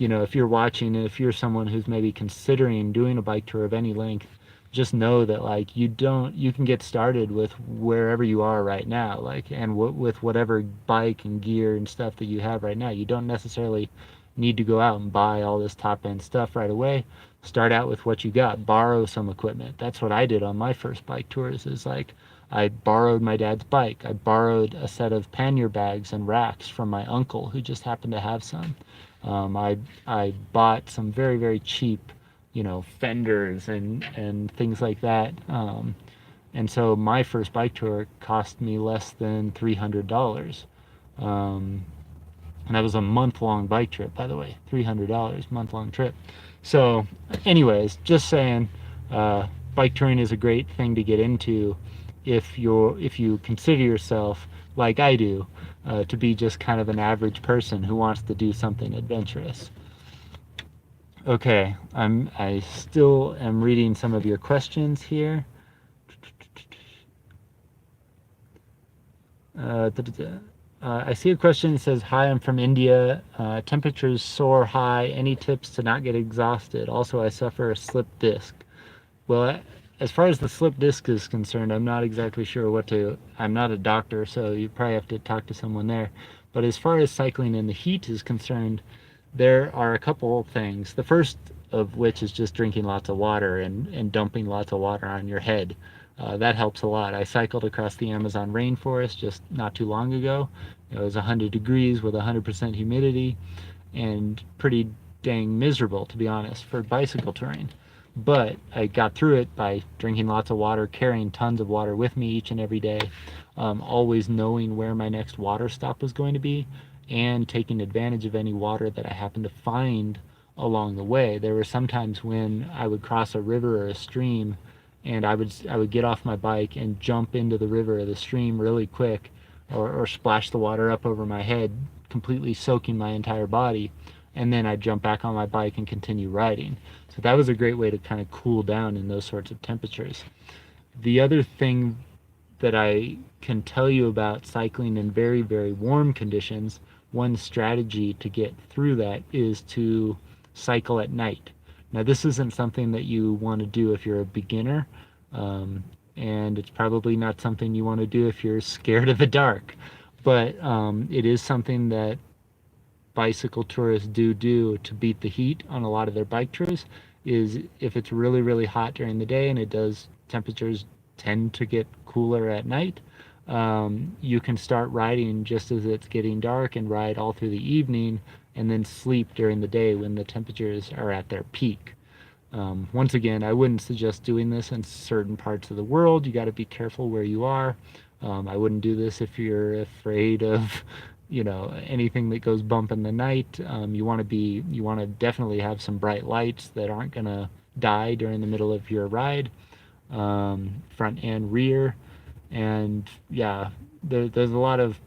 you know, if you're watching, if you're someone who's maybe considering doing a bike tour of any length, just know that like you can get started with wherever you are right now, like, and with whatever bike and gear and stuff that you have right now. You don't necessarily need to go out and buy all this top end stuff right away. Start out with what you got, borrow some equipment. That's what I did on my first bike tours, is like I borrowed my dad's bike. I borrowed a set of pannier bags and racks from my uncle who just happened to have some. I bought some very, very cheap, you know, fenders and things like that. And so my first bike tour cost me less than $300. Um, and that was a month-long bike trip, by the way. $300, month-long trip. So, anyways, just saying, bike touring is a great thing to get into if you consider yourself, like I do, to be just kind of an average person who wants to do something adventurous. Okay, I still am reading some of your questions here. I see a question that says, "Hi, I'm from India. Temperatures soar high. Any tips to not get exhausted? Also, I suffer a slip disc." Well, as far as the slip disc is concerned, I'm not exactly sure what to. I'm not a doctor, so you probably have to talk to someone there. But as far as cycling in the heat is concerned, there are a couple of things. The first of which is just drinking lots of water and dumping lots of water on your head. That helps a lot. I cycled across the Amazon rainforest just not too long ago. It was 100 degrees with 100% humidity and pretty dang miserable, to be honest, for bicycle touring. But I got through it by drinking lots of water, carrying tons of water with me each and every day, always knowing where my next water stop was going to be, and taking advantage of any water that I happened to find along the way. There were some times when I would cross a river or a stream, and I would get off my bike and jump into the river or the stream really quick, or splash the water up over my head, completely soaking my entire body, and then I'd jump back on my bike and continue riding. So that was a great way to kind of cool down in those sorts of temperatures. The other thing that I can tell you about cycling in very, very warm conditions, one strategy to get through that is to cycle at night. Now, this isn't something that you want to do if you're a beginner, and it's probably not something you want to do if you're scared of the dark, but it is something that bicycle tourists do to beat the heat on a lot of their bike tours. Is if it's really, really hot during the day, and temperatures tend to get cooler at night, you can start riding just as it's getting dark and ride all through the evening, and then sleep during the day when the temperatures are at their peak. Once again, I wouldn't suggest doing this in certain parts of the world. You got to be careful where you are. I wouldn't do this if you're afraid of, you know, anything that goes bump in the night. You want to definitely have some bright lights that aren't going to die during the middle of your ride, front and rear. And yeah, there's a lot of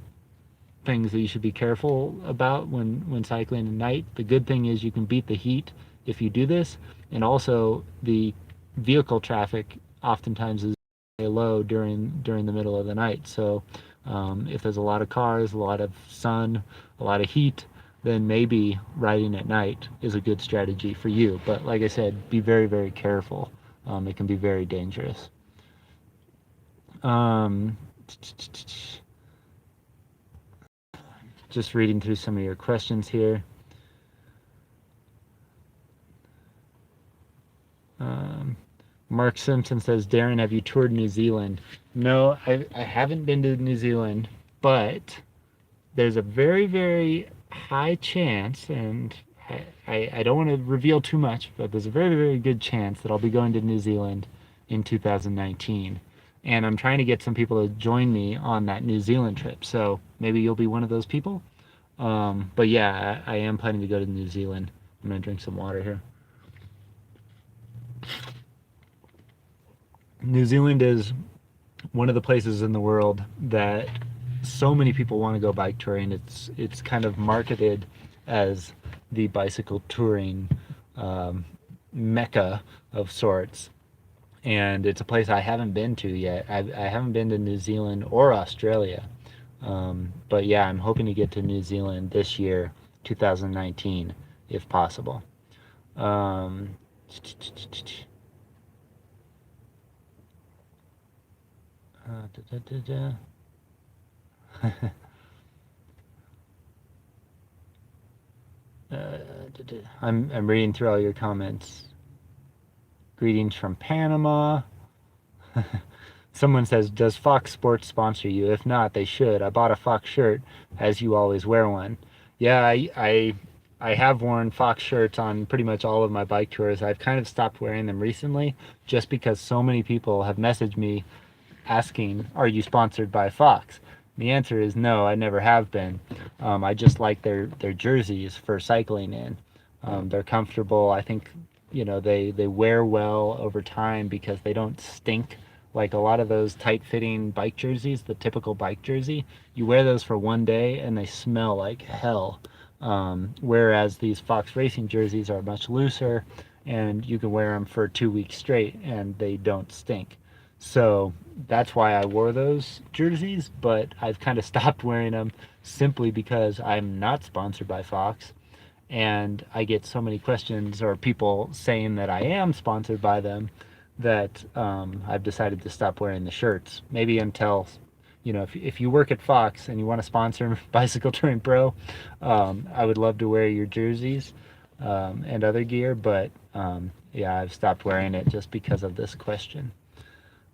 things that you should be careful about when cycling at night. The good thing is you can beat the heat if you do this, and also the vehicle traffic oftentimes is low during the middle of the night. So if there's a lot of cars, a lot of sun, a lot of heat, then maybe riding at night is a good strategy for you. But like I said, be very, very careful. It can be very dangerous. Just reading through some of your questions here. Mark Simpson says, "Darren, have you toured New Zealand?" No, I haven't been to New Zealand, but there's a very, very high chance, and I don't want to reveal too much, but there's a very, very good chance that I'll be going to New Zealand in 2019. And I'm trying to get some people to join me on that New Zealand trip. So maybe you'll be one of those people. But yeah, I am planning to go to New Zealand. I'm going to drink some water here. New Zealand is one of the places in the world that so many people want to go bike touring. It's kind of marketed as the bicycle touring mecca of sorts, and it's a place I haven't been to yet. I haven't been to New Zealand or Australia, but yeah, I'm hoping to get to New Zealand this year, 2019, if possible. Um, da, da, da, I'm reading through all your comments. Greetings from Panama. Someone says, does Fox Sports sponsor you? If not, they should. I bought a Fox shirt, as you always wear one. Yeah, I have worn Fox shirts on pretty much all of my bike tours. I've kind of stopped wearing them recently just because so many people have messaged me asking, are you sponsored by Fox? The answer is no, I never have been. I just like their jerseys for cycling in. They're comfortable. I think, they wear well over time because they don't stink like a lot of those tight-fitting bike jerseys, the typical bike jersey. You wear those for one day and they smell like hell. Whereas these Fox Racing jerseys are much looser and you can wear them for 2 weeks straight and they don't stink. So that's why I wore those jerseys, but I've kind of stopped wearing them simply because I'm not sponsored by Fox. And I get so many questions or people saying that I am sponsored by them that I've decided to stop wearing the shirts. Maybe until, if you work at Fox and you want to sponsor Bicycle Touring Pro, I would love to wear your jerseys and other gear, but yeah, I've stopped wearing it just because of this question.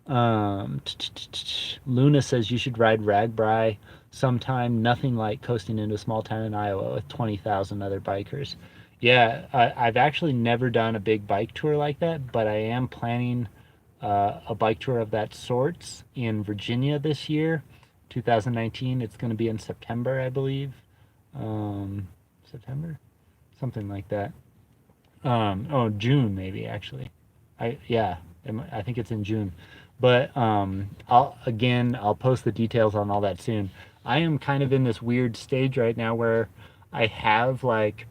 Luna says you should ride Ragbri sometime. Nothing like coasting into a small town in Iowa with 20,000 other bikers. Yeah, I've actually never done a big bike tour like that, but I am planning a bike tour of that sorts in Virginia this year, 2019. It's going to be in September, I believe. September, something like that. Oh, June maybe actually. Yeah, I think it's in June. But I'll post the details on all that soon. I am kind of in this weird stage right now where I have like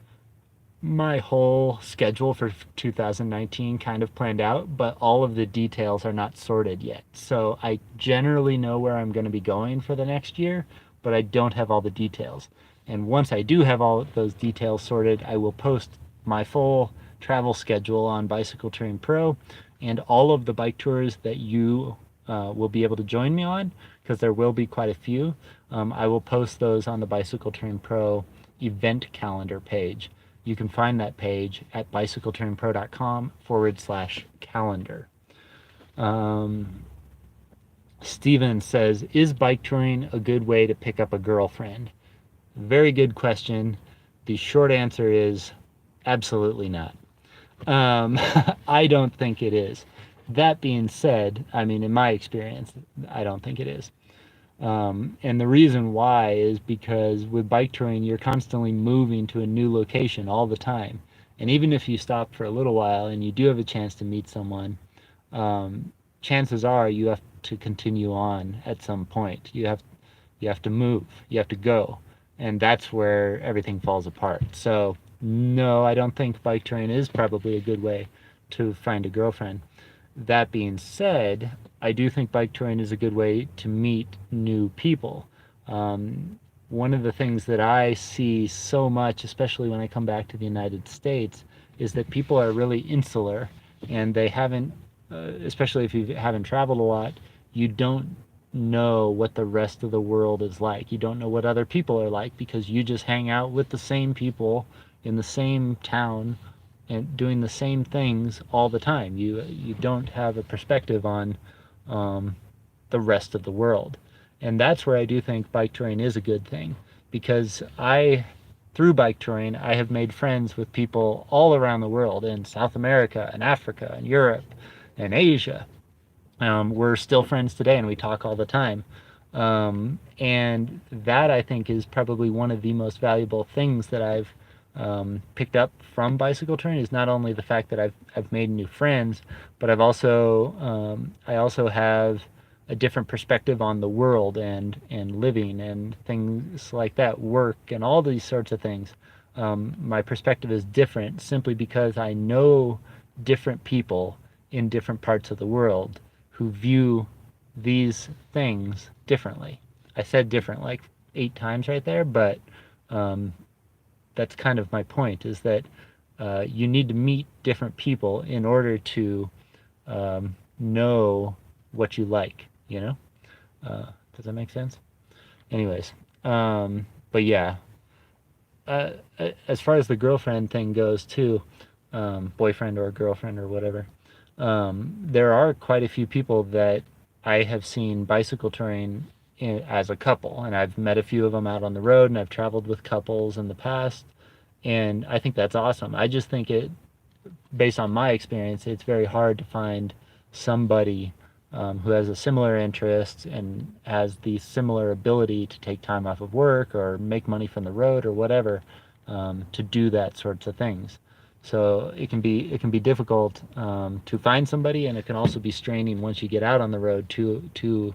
my whole schedule for 2019 kind of planned out, but all of the details are not sorted yet. So I generally know where I'm going to be going for the next year, but I don't have all the details. And once I do have all those details sorted, I will post my full travel schedule on Bicycle Touring Pro and all of the bike tours that you will be able to join me on, because there will be quite a few. I will post those on the Bicycle Touring Pro event calendar page. You can find that page at bicycletouringpro.com/calendar. Steven says, is bike touring a good way to pick up a girlfriend? Very good question. The short answer is absolutely not. I don't think it is. That being said, I mean, in my experience, I don't think it is. And the reason why is because with bike touring, you're constantly moving to a new location all the time. And even if you stop for a little while and you do have a chance to meet someone, chances are you have to continue on at some point. You have to move, you have to go, and that's where everything falls apart. So no, I don't think bike touring is probably a good way to find a girlfriend. That being said, I do think bike touring is a good way to meet new people. One of the things that I see so much, especially when I come back to the United States, is that people are really insular and they haven't, especially if you haven't traveled a lot, you don't know what the rest of the world is like. You don't know what other people are like because you just hang out with the same people in the same town and doing the same things all the time. You don't have a perspective on the rest of the world, and that's where I do think bike touring is a good thing, because through bike touring, I have made friends with people all around the world, in South America and Africa and Europe and Asia. We're still friends today, and we talk all the time. And that, I think, is probably one of the most valuable things that I've picked up from bicycle touring, is not only the fact that I've made new friends, but I also have a different perspective on the world and living and things like that, work and all these sorts of things. My perspective is different simply because I know different people in different parts of the world who view these things differently. I said different like 8 times right there, but that's kind of my point, is that you need to meet different people in order to know what you like, you know? Does that make sense? Anyways, but yeah, as far as the girlfriend thing goes too, boyfriend or girlfriend or whatever, there are quite a few people that I have seen bicycle touring as a couple, and I've met a few of them out on the road, and I've traveled with couples in the past, and I think that's awesome. I just think based on my experience, it's very hard to find somebody who has a similar interest and has the similar ability to take time off of work or make money from the road or whatever, to do that sorts of things. So it can be difficult to find somebody, and it can also be straining once you get out on the road to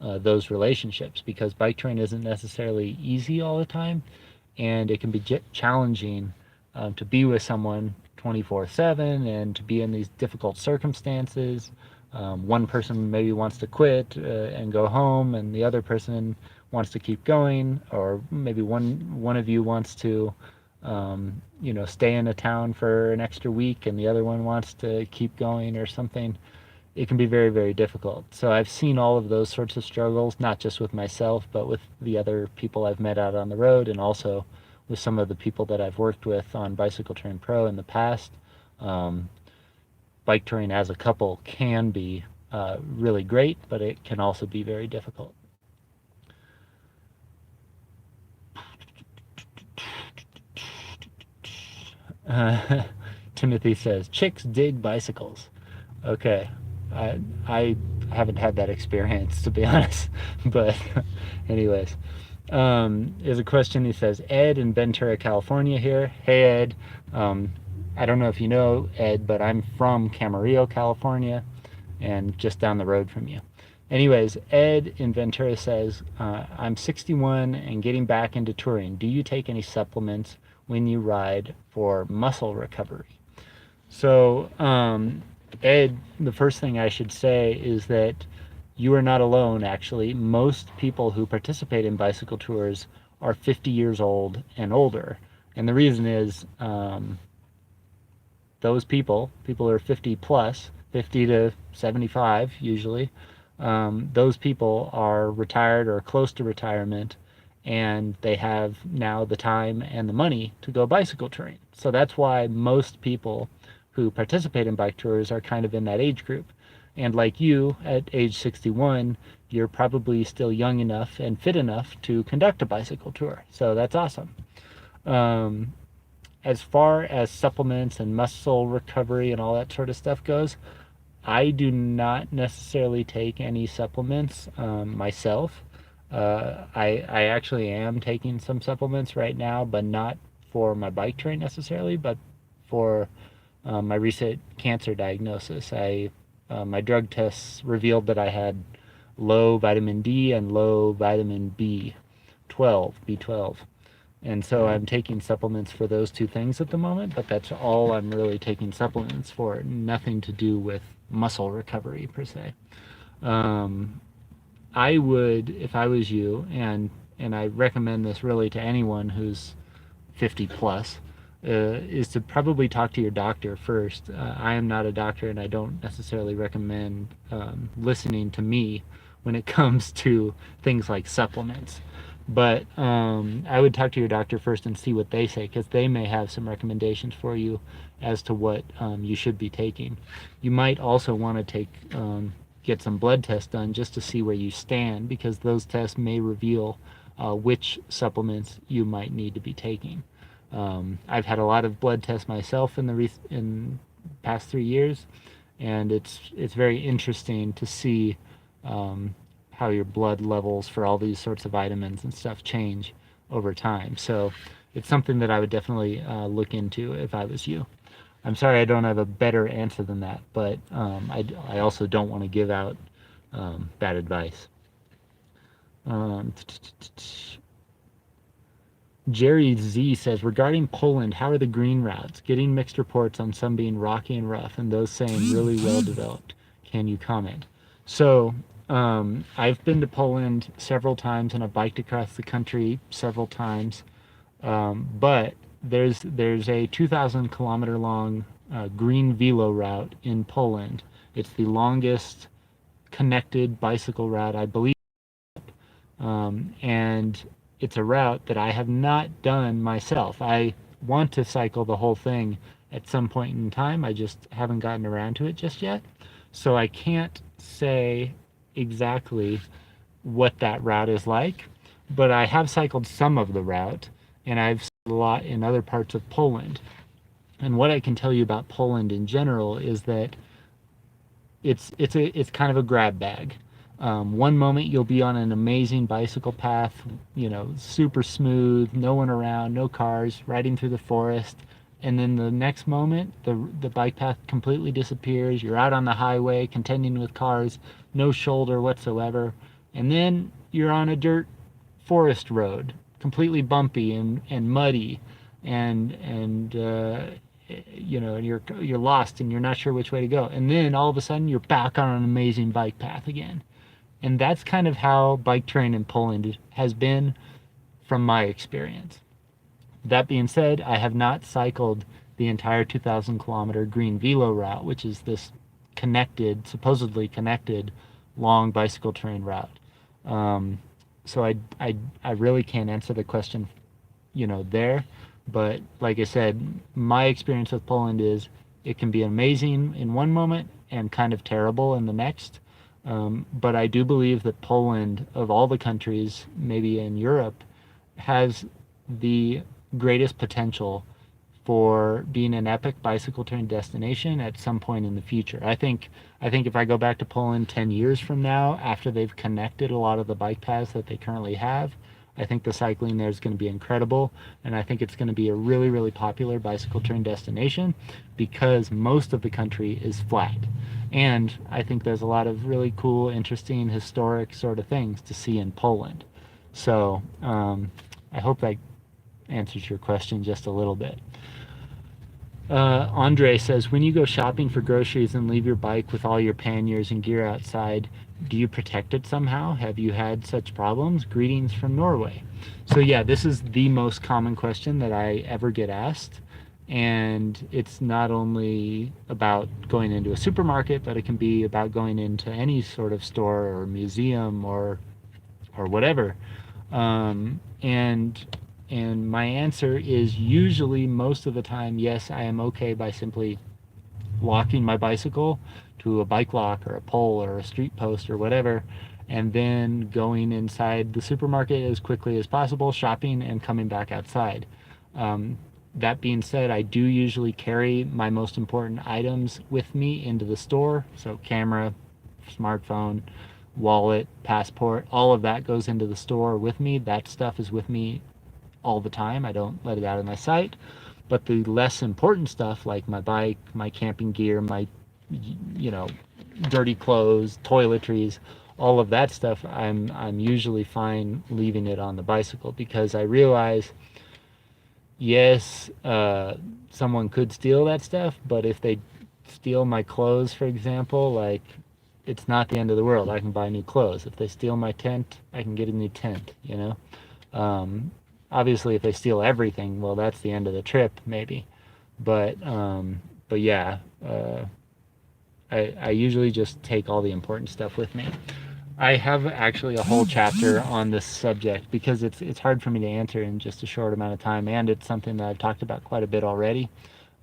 those relationships, because bike touring isn't necessarily easy all the time, and it can be challenging to be with someone 24/7 and to be in these difficult circumstances. One person maybe wants to quit and go home, and the other person wants to keep going, or maybe one of you wants to stay in a town for an extra week, and the other one wants to keep going or something. It can be very, very difficult. So I've seen all of those sorts of struggles, not just with myself, but with the other people I've met out on the road, and also with some of the people that I've worked with on Bicycle Touring Pro in the past. Um, Bike touring as a couple can be really great, but it can also be very difficult. Uh, Timothy says, chicks dig bicycles. Okay. I haven't had that experience, to be honest. But anyways, there's a question. He says, Ed in Ventura, California here. Hey, Ed. I don't know if you know, Ed, but I'm from Camarillo, California, and just down the road from you. Anyways, Ed in Ventura says, I'm 61 and getting back into touring. Do you take any supplements when you ride for muscle recovery? So, Ed, the first thing I should say is that you are not alone, actually. Most people who participate in bicycle tours are 50 years old and older. And the reason is those people are 50 plus, 50 to 75 usually, those people are retired or close to retirement, and they have now the time and the money to go bicycle touring. So that's why most people who participate in bike tours are kind of in that age group. And like you, at age 61, you're probably still young enough and fit enough to conduct a bicycle tour. So that's awesome. Um, as far as supplements and muscle recovery and all that sort of stuff goes, I do not necessarily take any supplements myself. I actually am taking some supplements right now, but not for my bike touring necessarily, but for my recent cancer diagnosis. My drug tests revealed that I had low vitamin D and low vitamin B12. And so I'm taking supplements for those two things at the moment, but that's all I'm really taking supplements for. Nothing to do with muscle recovery per se. Um, I would, if I was you, and I recommend this really to anyone who's 50 plus, is to probably talk to your doctor first. I am not a doctor, and I don't necessarily recommend listening to me when it comes to things like supplements. But I would talk to your doctor first and see what they say, because they may have some recommendations for you as to what you should be taking. You might also want to get some blood tests done just to see where you stand, because those tests may reveal which supplements you might need to be taking. I've had a lot of blood tests myself in the past 3 years, and it's very interesting to see how your blood levels for all these sorts of vitamins and stuff change over time. So it's something that I would definitely look into if I was you. I'm sorry I don't have a better answer than that, but I also don't want to give out bad advice. Jerry Z says, regarding Poland, how are the green routes? Getting mixed reports on some being rocky and rough, and those saying really well developed. Can you comment? So, I've been to Poland several times, and I've biked across the country several times. But there's a 2,000 kilometer long green velo route in Poland. It's the longest connected bicycle route, I believe, and it's a route that I have not done myself. I want to cycle the whole thing at some point in time. I just haven't gotten around to it just yet. So I can't say exactly what that route is like, but I have cycled some of the route, and I've cycled a lot in other parts of Poland. And what I can tell you about Poland in general is that it's kind of a grab bag. One moment you'll be on an amazing bicycle path, super smooth, no one around, no cars, riding through the forest, and then the next moment the bike path completely disappears. You're out on the highway contending with cars, no shoulder whatsoever, and then you're on a dirt forest road, completely bumpy and muddy, and you're lost and you're not sure which way to go. And then all of a sudden you're back on an amazing bike path again. And that's kind of how bike terrain in Poland has been from my experience. That being said, I have not cycled the entire 2,000 kilometer green velo route, which is this supposedly connected, long bicycle terrain route. So I really can't answer the question, there. But like I said, my experience with Poland is it can be amazing in one moment and kind of terrible in the next. But I do believe that Poland, of all the countries, maybe in Europe, has the greatest potential for being an epic bicycle touring destination at some point in the future. I think if I go back to Poland 10 years from now, after they've connected a lot of the bike paths that they currently have, I think the cycling there is going to be incredible, and I think it's going to be a really, really popular bicycle touring destination because most of the country is flat. And I think there's a lot of really cool, interesting, historic sort of things to see in Poland. So I hope that answers your question just a little bit. Andre says, when you go shopping for groceries and leave your bike with all your panniers and gear outside, do you protect it somehow? Have you had such problems? Greetings from Norway. So yeah, this is the most common question that I ever get asked. And it's not only about going into a supermarket, but it can be about going into any sort of store or museum or whatever. And my answer is usually, most of the time, yes, I am okay by simply locking my bicycle to a bike lock or a pole or a street post or whatever, and then going inside the supermarket as quickly as possible, shopping, and coming back outside. That being said, I do usually carry my most important items with me into the store. So camera, smartphone, wallet, passport, all of that goes into the store with me. That stuff is with me all the time. I don't let it out of my sight. But the less important stuff, like my bike, my camping gear, my dirty clothes, toiletries, all of that stuff, I'm usually fine leaving it on the bicycle, because I realize, yes, someone could steal that stuff, but if they steal my clothes, for example, like, it's not the end of the world. I can buy new clothes. If they steal my tent, I can get a new tent, Obviously, if they steal everything, well, that's the end of the trip, maybe. But yeah, I usually just take all the important stuff with me. I have actually a whole chapter on this subject because it's hard for me to answer in just a short amount of time, and it's something that I've talked about quite a bit already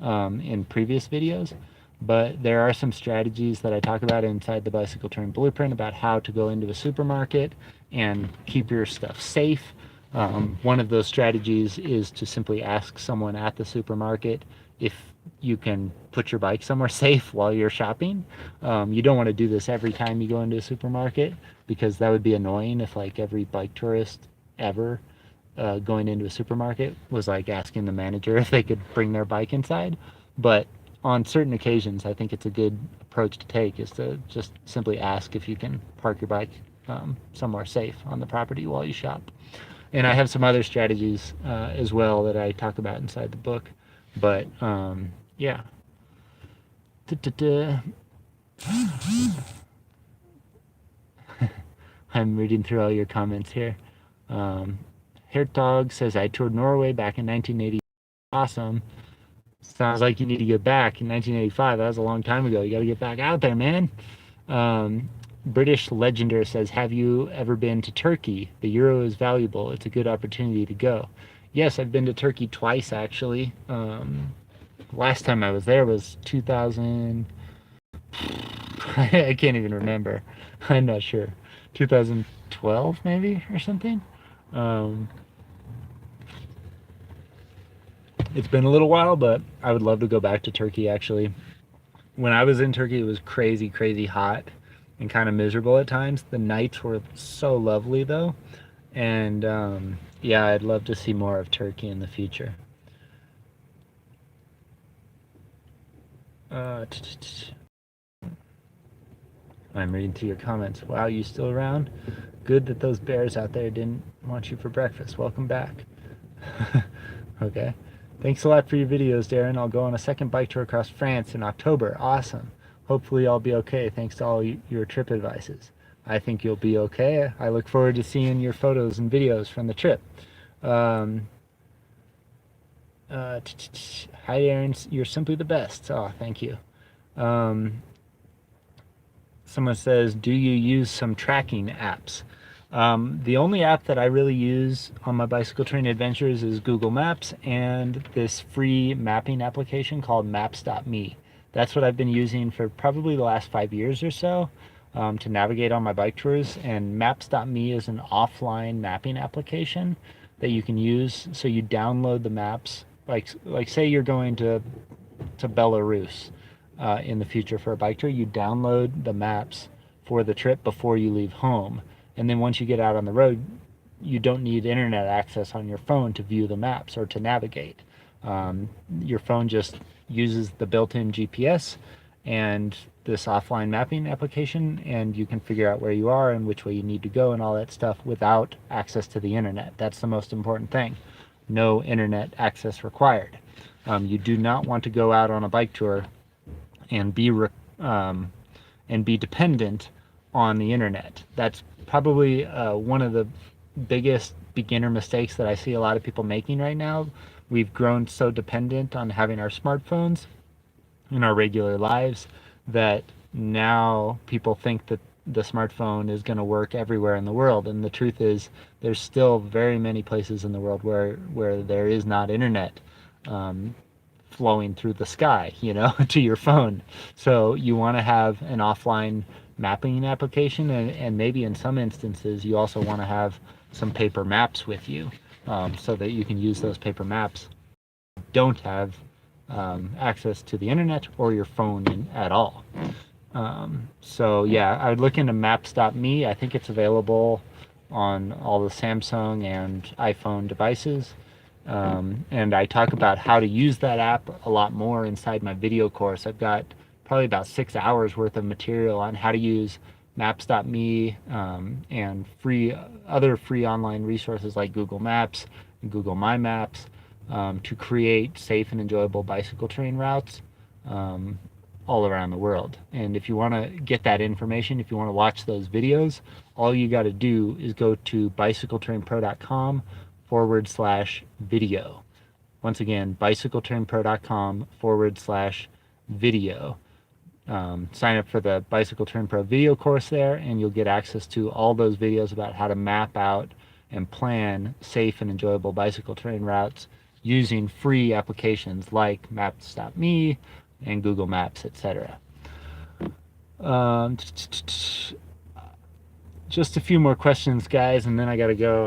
in previous videos. But there are some strategies that I talk about inside the Bicycle Touring Blueprint about how to go into a supermarket and keep your stuff safe. One of those strategies is to simply ask someone at the supermarket if you can put your bike somewhere safe while you're shopping. You don't want to do this every time you go into a supermarket, because that would be annoying if like every bike tourist ever going into a supermarket was like asking the manager if they could bring their bike inside. But on certain occasions, I think it's a good approach to take, is to just simply ask if you can park your bike somewhere safe on the property while you shop. And I have some other strategies as well that I talk about inside the book. But yeah. I'm reading through all your comments here. Hertog says, I toured Norway back in 1980. Awesome. Sounds like you need to get back. In 1985, that was a long time ago. You got to get back out there, man. Um, British Legender says, have you ever been to Turkey? The euro is valuable. It's a good opportunity to go. Yes, I've been to Turkey twice, actually. Last time I was there was 2000. I can't even remember. I'm not sure. 2012 maybe or something. Um, it's been a little while, but I would love to go back to Turkey actually. When I was in Turkey, it was crazy, crazy hot and kind of miserable at times. The nights were so lovely though. And yeah, I'd love to see more of Turkey in the future. Uh, I'm reading through your comments. Wow, you still around? Good that those bears out there didn't want you for breakfast. Welcome back. Okay. Thanks a lot for your videos, Darren. I'll go on a second bike tour across France in October. Awesome. Hopefully I'll be okay. Thanks to all your trip advices. I think you'll be okay. I look forward to seeing your photos and videos from the trip. Um, Hi, Darren. You're simply the best. Oh, thank you. Um, Someone says, do you use some tracking apps? The only app that I really use on my bicycle touring adventures is Google Maps and this free mapping application called Maps.me. That's what I've been using for probably the last 5 years or so to navigate on my bike tours. And Maps.me is an offline mapping application that you can use. So you download the maps, like say you're going to Belarus in the future for a bike tour, you download the maps for the trip before you leave home. And then once you get out on the road, you don't need internet access on your phone to view the maps or to navigate. Your phone just uses the built-in GPS and this offline mapping application, and you can figure out where you are and which way you need to go and all that stuff without access to the internet. That's the most important thing. No internet access required. You do not want to go out on a bike tour and um, be dependent on the internet. That's probably one of the biggest beginner mistakes that I see a lot of people making right now. We've grown so dependent on having our smartphones in our regular lives that now people think that the smartphone is going to work everywhere in the world, and the truth is there's still very many places in the world where there is not internet flowing through the sky, to your phone. So you want to have an offline mapping application, and maybe in some instances you also want to have some paper maps with you, so that you can use those paper maps. Don't have access to the internet or your phone at all. So yeah, I would look into maps.me. I think it's available on all the Samsung and iPhone devices. And I talk about how to use that app a lot more inside my video course. I've got probably about 6 hours worth of material on how to use maps.me and other free online resources like Google Maps and Google My Maps to create safe and enjoyable bicycle touring routes all around the world. And if you want to get that information, if you want to watch those videos, all you got to do is go to bicycletouringpro.com/video. Once again, bicycletouringpro.com/video. Sign up for the Bicycle Touring Pro video course there, and you'll get access to all those videos about how to map out and plan safe and enjoyable bicycle touring routes using free applications like Maps.me and Google Maps, etc. Just a few more questions, guys, and then I gotta go.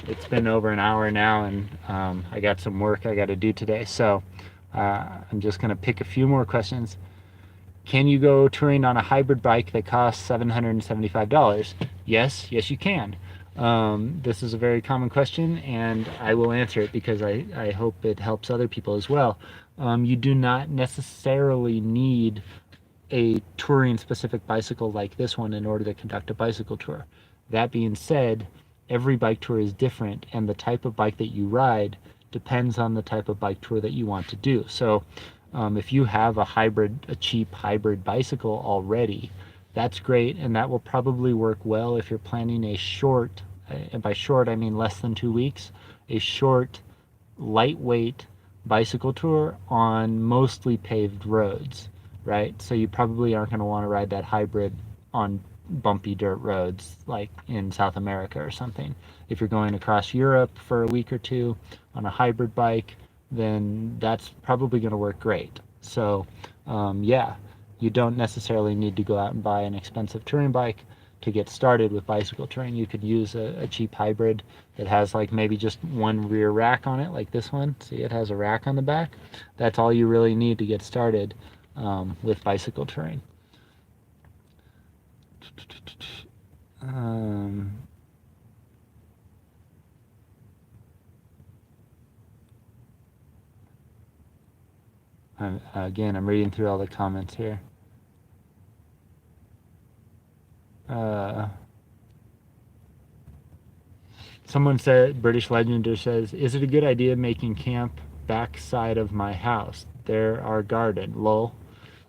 It's been over an hour now, and I got some work I gotta do today, so I'm just gonna pick a few more questions. Can you go touring on a hybrid bike that costs $775? Yes, you can. This is a very common question, and I will answer it because I hope it helps other people as well. You do not necessarily need a touring specific bicycle like this one in order to conduct a bicycle tour. That being said, every bike tour is different, and the type of bike that you ride depends on the type of bike tour that you want to do. So if you have a cheap hybrid bicycle already, that's great, and that will probably work well if you're planning a short, and by short I mean less than 2 weeks, a short, lightweight bicycle tour on mostly paved roads, right? So you probably aren't going to want to ride that hybrid on bumpy dirt roads like in South America or something. If you're going across Europe for a week or two on a hybrid bike, then that's probably going to work great. So, yeah, you don't necessarily need to go out and buy an expensive touring bike to get started with bicycle touring. You could use a cheap hybrid that has like maybe just one rear rack on it, like this one. See, it has a rack on the back. That's all you really need to get started with bicycle touring. Again, I'm reading through all the comments here. Someone said, British Legender says, is it a good idea making camp backside of my house? There are garden, lol.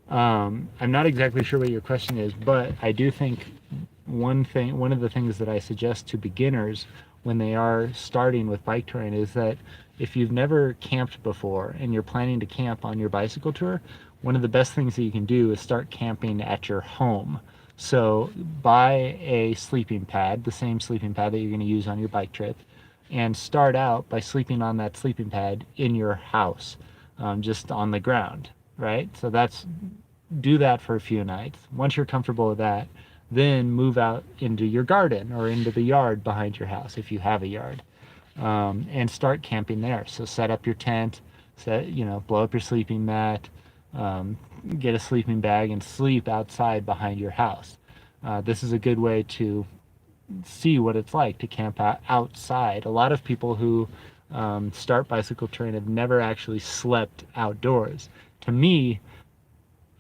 I'm not exactly sure what your question is, but I do think one of the things that I suggest to beginners when they are starting with bike touring is that if you've never camped before and you're planning to camp on your bicycle tour, one of the best things that you can do is start camping at your home. So buy a sleeping pad, the same sleeping pad that you're going to use on your bike trip, and start out by sleeping on that sleeping pad in your house, just on the ground, right? So do that for a few nights. Once you're comfortable with that, then move out into your garden or into the yard behind your house if you have a yard, and start camping there. So set up your tent, blow up your sleeping mat, get a sleeping bag and sleep outside behind your house. This is a good way to see what it's like to camp outside. A lot of people who start bicycle touring have never actually slept outdoors. To me,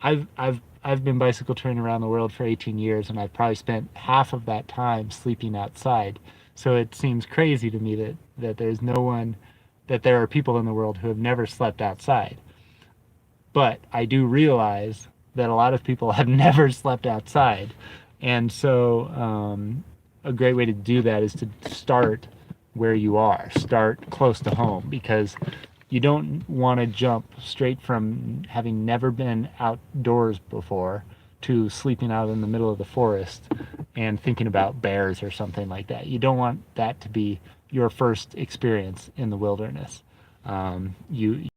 I've been bicycle touring around the world for 18 years, and I've probably spent half of that time sleeping outside. So it seems crazy to me that there are people in the world who have never slept outside. But I do realize that a lot of people have never slept outside. And so a great way to do that is to start where you are, start close to home, because you don't want to jump straight from having never been outdoors before to sleeping out in the middle of the forest and thinking about bears or something like that. You don't want that to be your first experience in the wilderness. You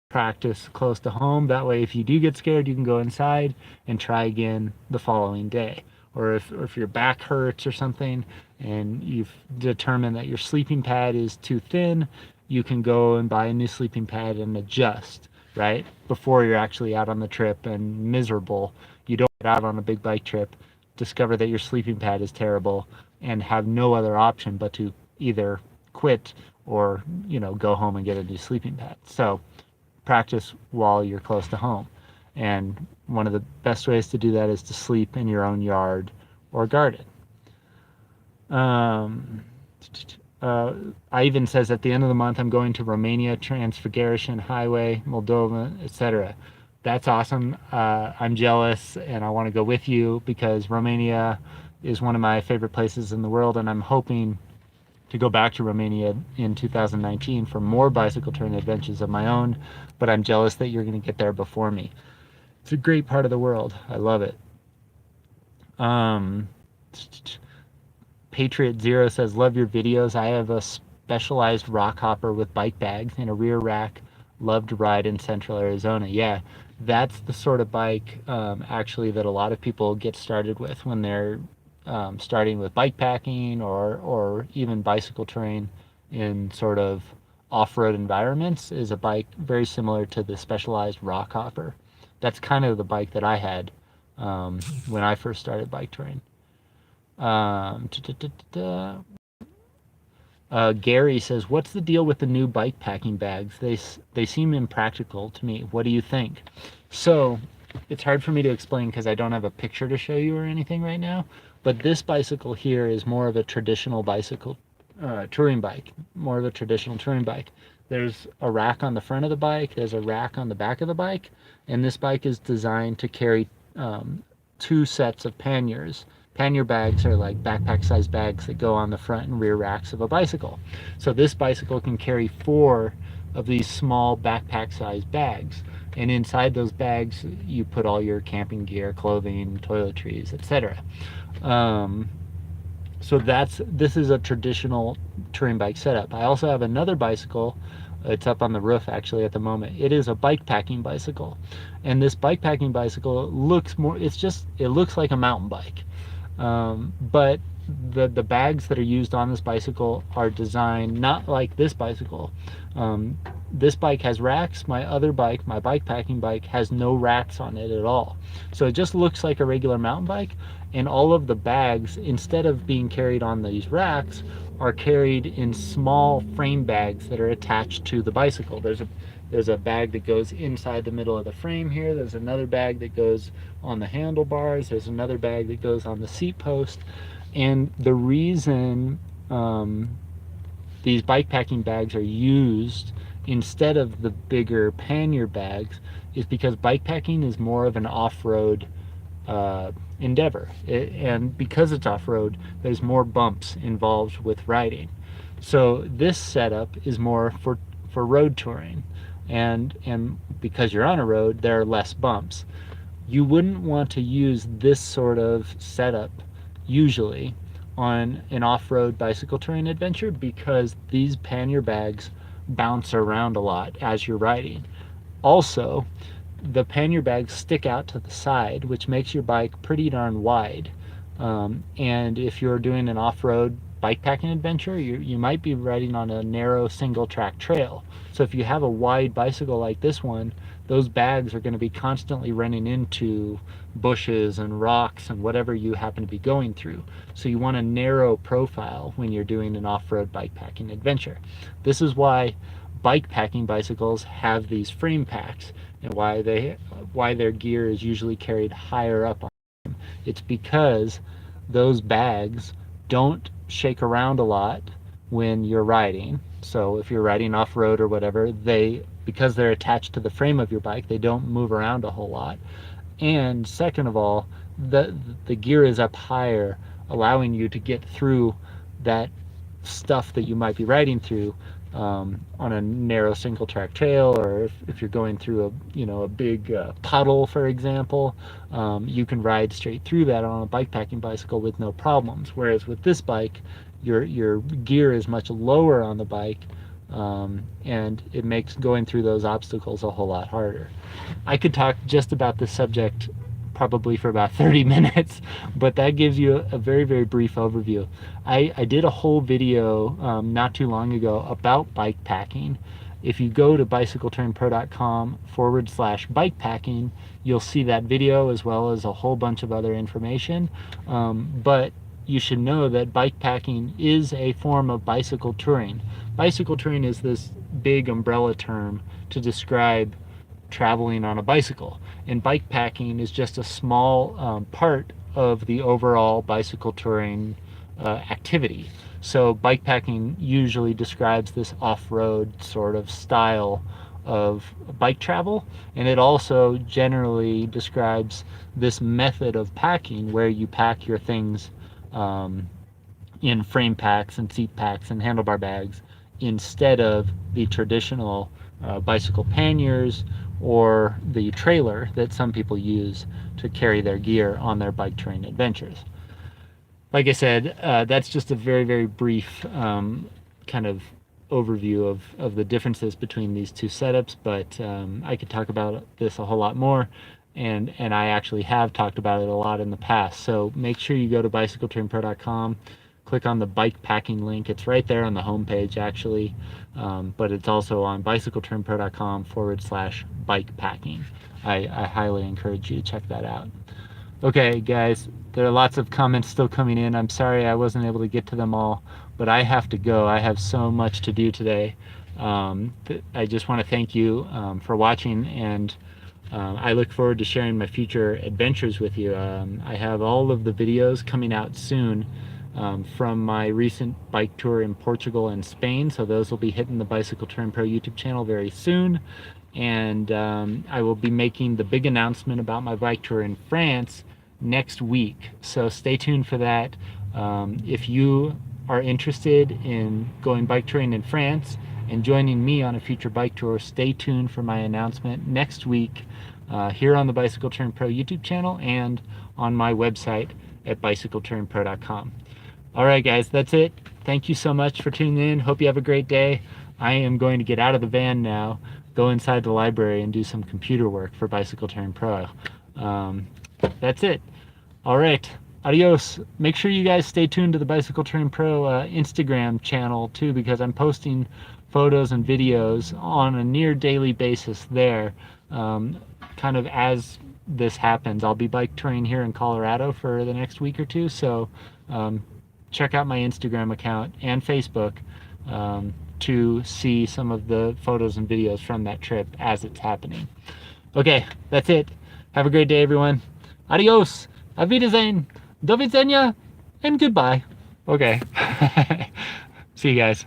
practice close to home. That way, if you do get scared, you can go inside and try again the following day. Or if your back hurts or something and you've determined that your sleeping pad is too thin, you can go and buy a new sleeping pad and adjust, right? Before you're actually out on the trip and miserable. You don't get out on a big bike trip, discover that your sleeping pad is terrible, and have no other option but to either quit or, go home and get a new sleeping pad. So practice while you're close to home. And one of the best ways to do that is to sleep in your own yard or garden. Ivan says at the end of the month, I'm going to Romania, Transfiguration Highway, Moldova, etc. That's awesome. I'm jealous and I want to go with you because Romania is one of my favorite places in the world, and I'm hoping to go back to Romania in 2019 for more bicycle touring adventures of my own, but I'm jealous that you're going to get there before me. It's a great part of the world. I love it. Patriot Zero says, love your videos. I have a specialized rock hopper with bike bags and a rear rack. Love to ride in Central Arizona. Yeah, that's the sort of bike actually that a lot of people get started with when they're starting with bike packing or even bicycle touring in sort of off-road environments, is a bike very similar to the Specialized rock hopper. That's kind of the bike that I had when I first started bike touring. Gary says, what's the deal with the new bike packing bags? They seem impractical to me. What do you think? So it's hard for me to explain because I don't have a picture to show you or anything right now, but this bicycle here is more of a traditional bicycle, touring bike, more of a traditional touring bike. There's a rack on the front of the bike, there's a rack on the back of the bike, and this bike is designed to carry two sets of panniers. Pannier bags are like backpack-sized bags that go on the front and rear racks of a bicycle. So this bicycle can carry 4 of these small backpack-sized bags. And inside those bags, you put all your camping gear, clothing, toiletries, etc. So this is a traditional touring bike setup. I also have another bicycle. It's up on the roof actually at the moment. It is a bike packing bicycle, and this bike packing bicycle looks more. It looks like a mountain bike, but the bags that are used on this bicycle are designed not like this bicycle. This bike has racks. My other bike, my bike packing bike, has no racks on it at all. So it just looks like a regular mountain bike, and all of the bags, instead of being carried on these racks, are carried in small frame bags that are attached to the bicycle. There's a bag that goes inside the middle of the frame here. There's another bag that goes on the handlebars. There's another bag that goes on the seat post. And the reason these bike packing bags are used instead of the bigger pannier bags is because bike packing is more of an off-road endeavor, and because it's off-road, there's more bumps involved with riding. So this setup is more for road touring, and because you're on a road, there are less bumps. You wouldn't want to use this sort of setup usually on an off-road bicycle touring adventure because these pannier bags bounce around a lot as you're riding. Also, the pannier bags stick out to the side, which makes your bike pretty darn wide. And if you're doing an off-road bike packing adventure, you might be riding on a narrow single track trail. So if you have a wide bicycle like this one, those bags are going to be constantly running into bushes and rocks and whatever you happen to be going through. So you want a narrow profile when you're doing an off-road bike packing adventure. This is why bike packing bicycles have these frame packs and why their gear is usually carried higher up on them. It's because those bags don't shake around a lot when you're riding. So if you're riding off-road or whatever, because they're attached to the frame of your bike, they don't move around a whole lot. And second of all, the gear is up higher, allowing you to get through that stuff that you might be riding through on a narrow single track trail, or if you're going through a big puddle, for example, you can ride straight through that on a bike packing bicycle with no problems. Whereas with this bike, your gear is much lower on the bike, and it makes going through those obstacles a whole lot harder. I could talk just about this subject probably for about 30 minutes, but that gives you a very, very brief overview. I did a whole video not too long ago about bike packing. If you go to bicycletouringpro.com/bike packing, you'll see that video as well as a whole bunch of other information. But you should know that bike packing is a form of bicycle touring. Bicycle touring is this big umbrella term to describe traveling on a bicycle, and bike packing is just a small part of the overall bicycle touring activity. So bike packing usually describes this off-road sort of style of bike travel, and it also generally describes this method of packing where you pack your things in frame packs and seat packs and handlebar bags instead of the traditional bicycle panniers or the trailer that some people use to carry their gear on their bike touring adventures. Like I said, that's just a very, very brief kind of overview of the differences between these two setups, but I could talk about this a whole lot more, and I actually have talked about it a lot in the past. So make sure you go to bicycletouringpro.com, click on the bike packing link. It's right there on the homepage actually, but it's also on bicycletouringpro.com/bike packing. I highly encourage you to check that out. Okay guys, there are lots of comments still coming in. I'm sorry I wasn't able to get to them all, but I have to go. I have so much to do today. I just want to thank you for watching, and I look forward to sharing my future adventures with you. I have all of the videos coming out soon from my recent bike tour in Portugal and Spain, so those will be hitting the Bicycle Touring Pro YouTube channel very soon. And I will be making the big announcement about my bike tour in France next week, so stay tuned for that. If you are interested in going bike touring in France and joining me on a future bike tour. Stay tuned for my announcement next week here on the Bicycle Touring Pro YouTube channel and on my website at bicycletouringpro.com. All right, guys, that's it. Thank you so much for tuning in. Hope you have a great day. I am going to get out of the van now, go inside the library, and do some computer work for Bicycle Touring Pro. That's it. All right. Adios. Make sure you guys stay tuned to the Bicycle Touring Pro Instagram channel too, because I'm posting photos and videos on a near daily basis there. Kind of as this happens, I'll be bike touring here in Colorado for the next week or two, so check out my Instagram account and Facebook to see some of the photos and videos from that trip as it's happening. Okay, that's it. Have a great day, everyone. Adios. Auf Wiedersehen. Do widzenia. And goodbye. Okay. See you guys.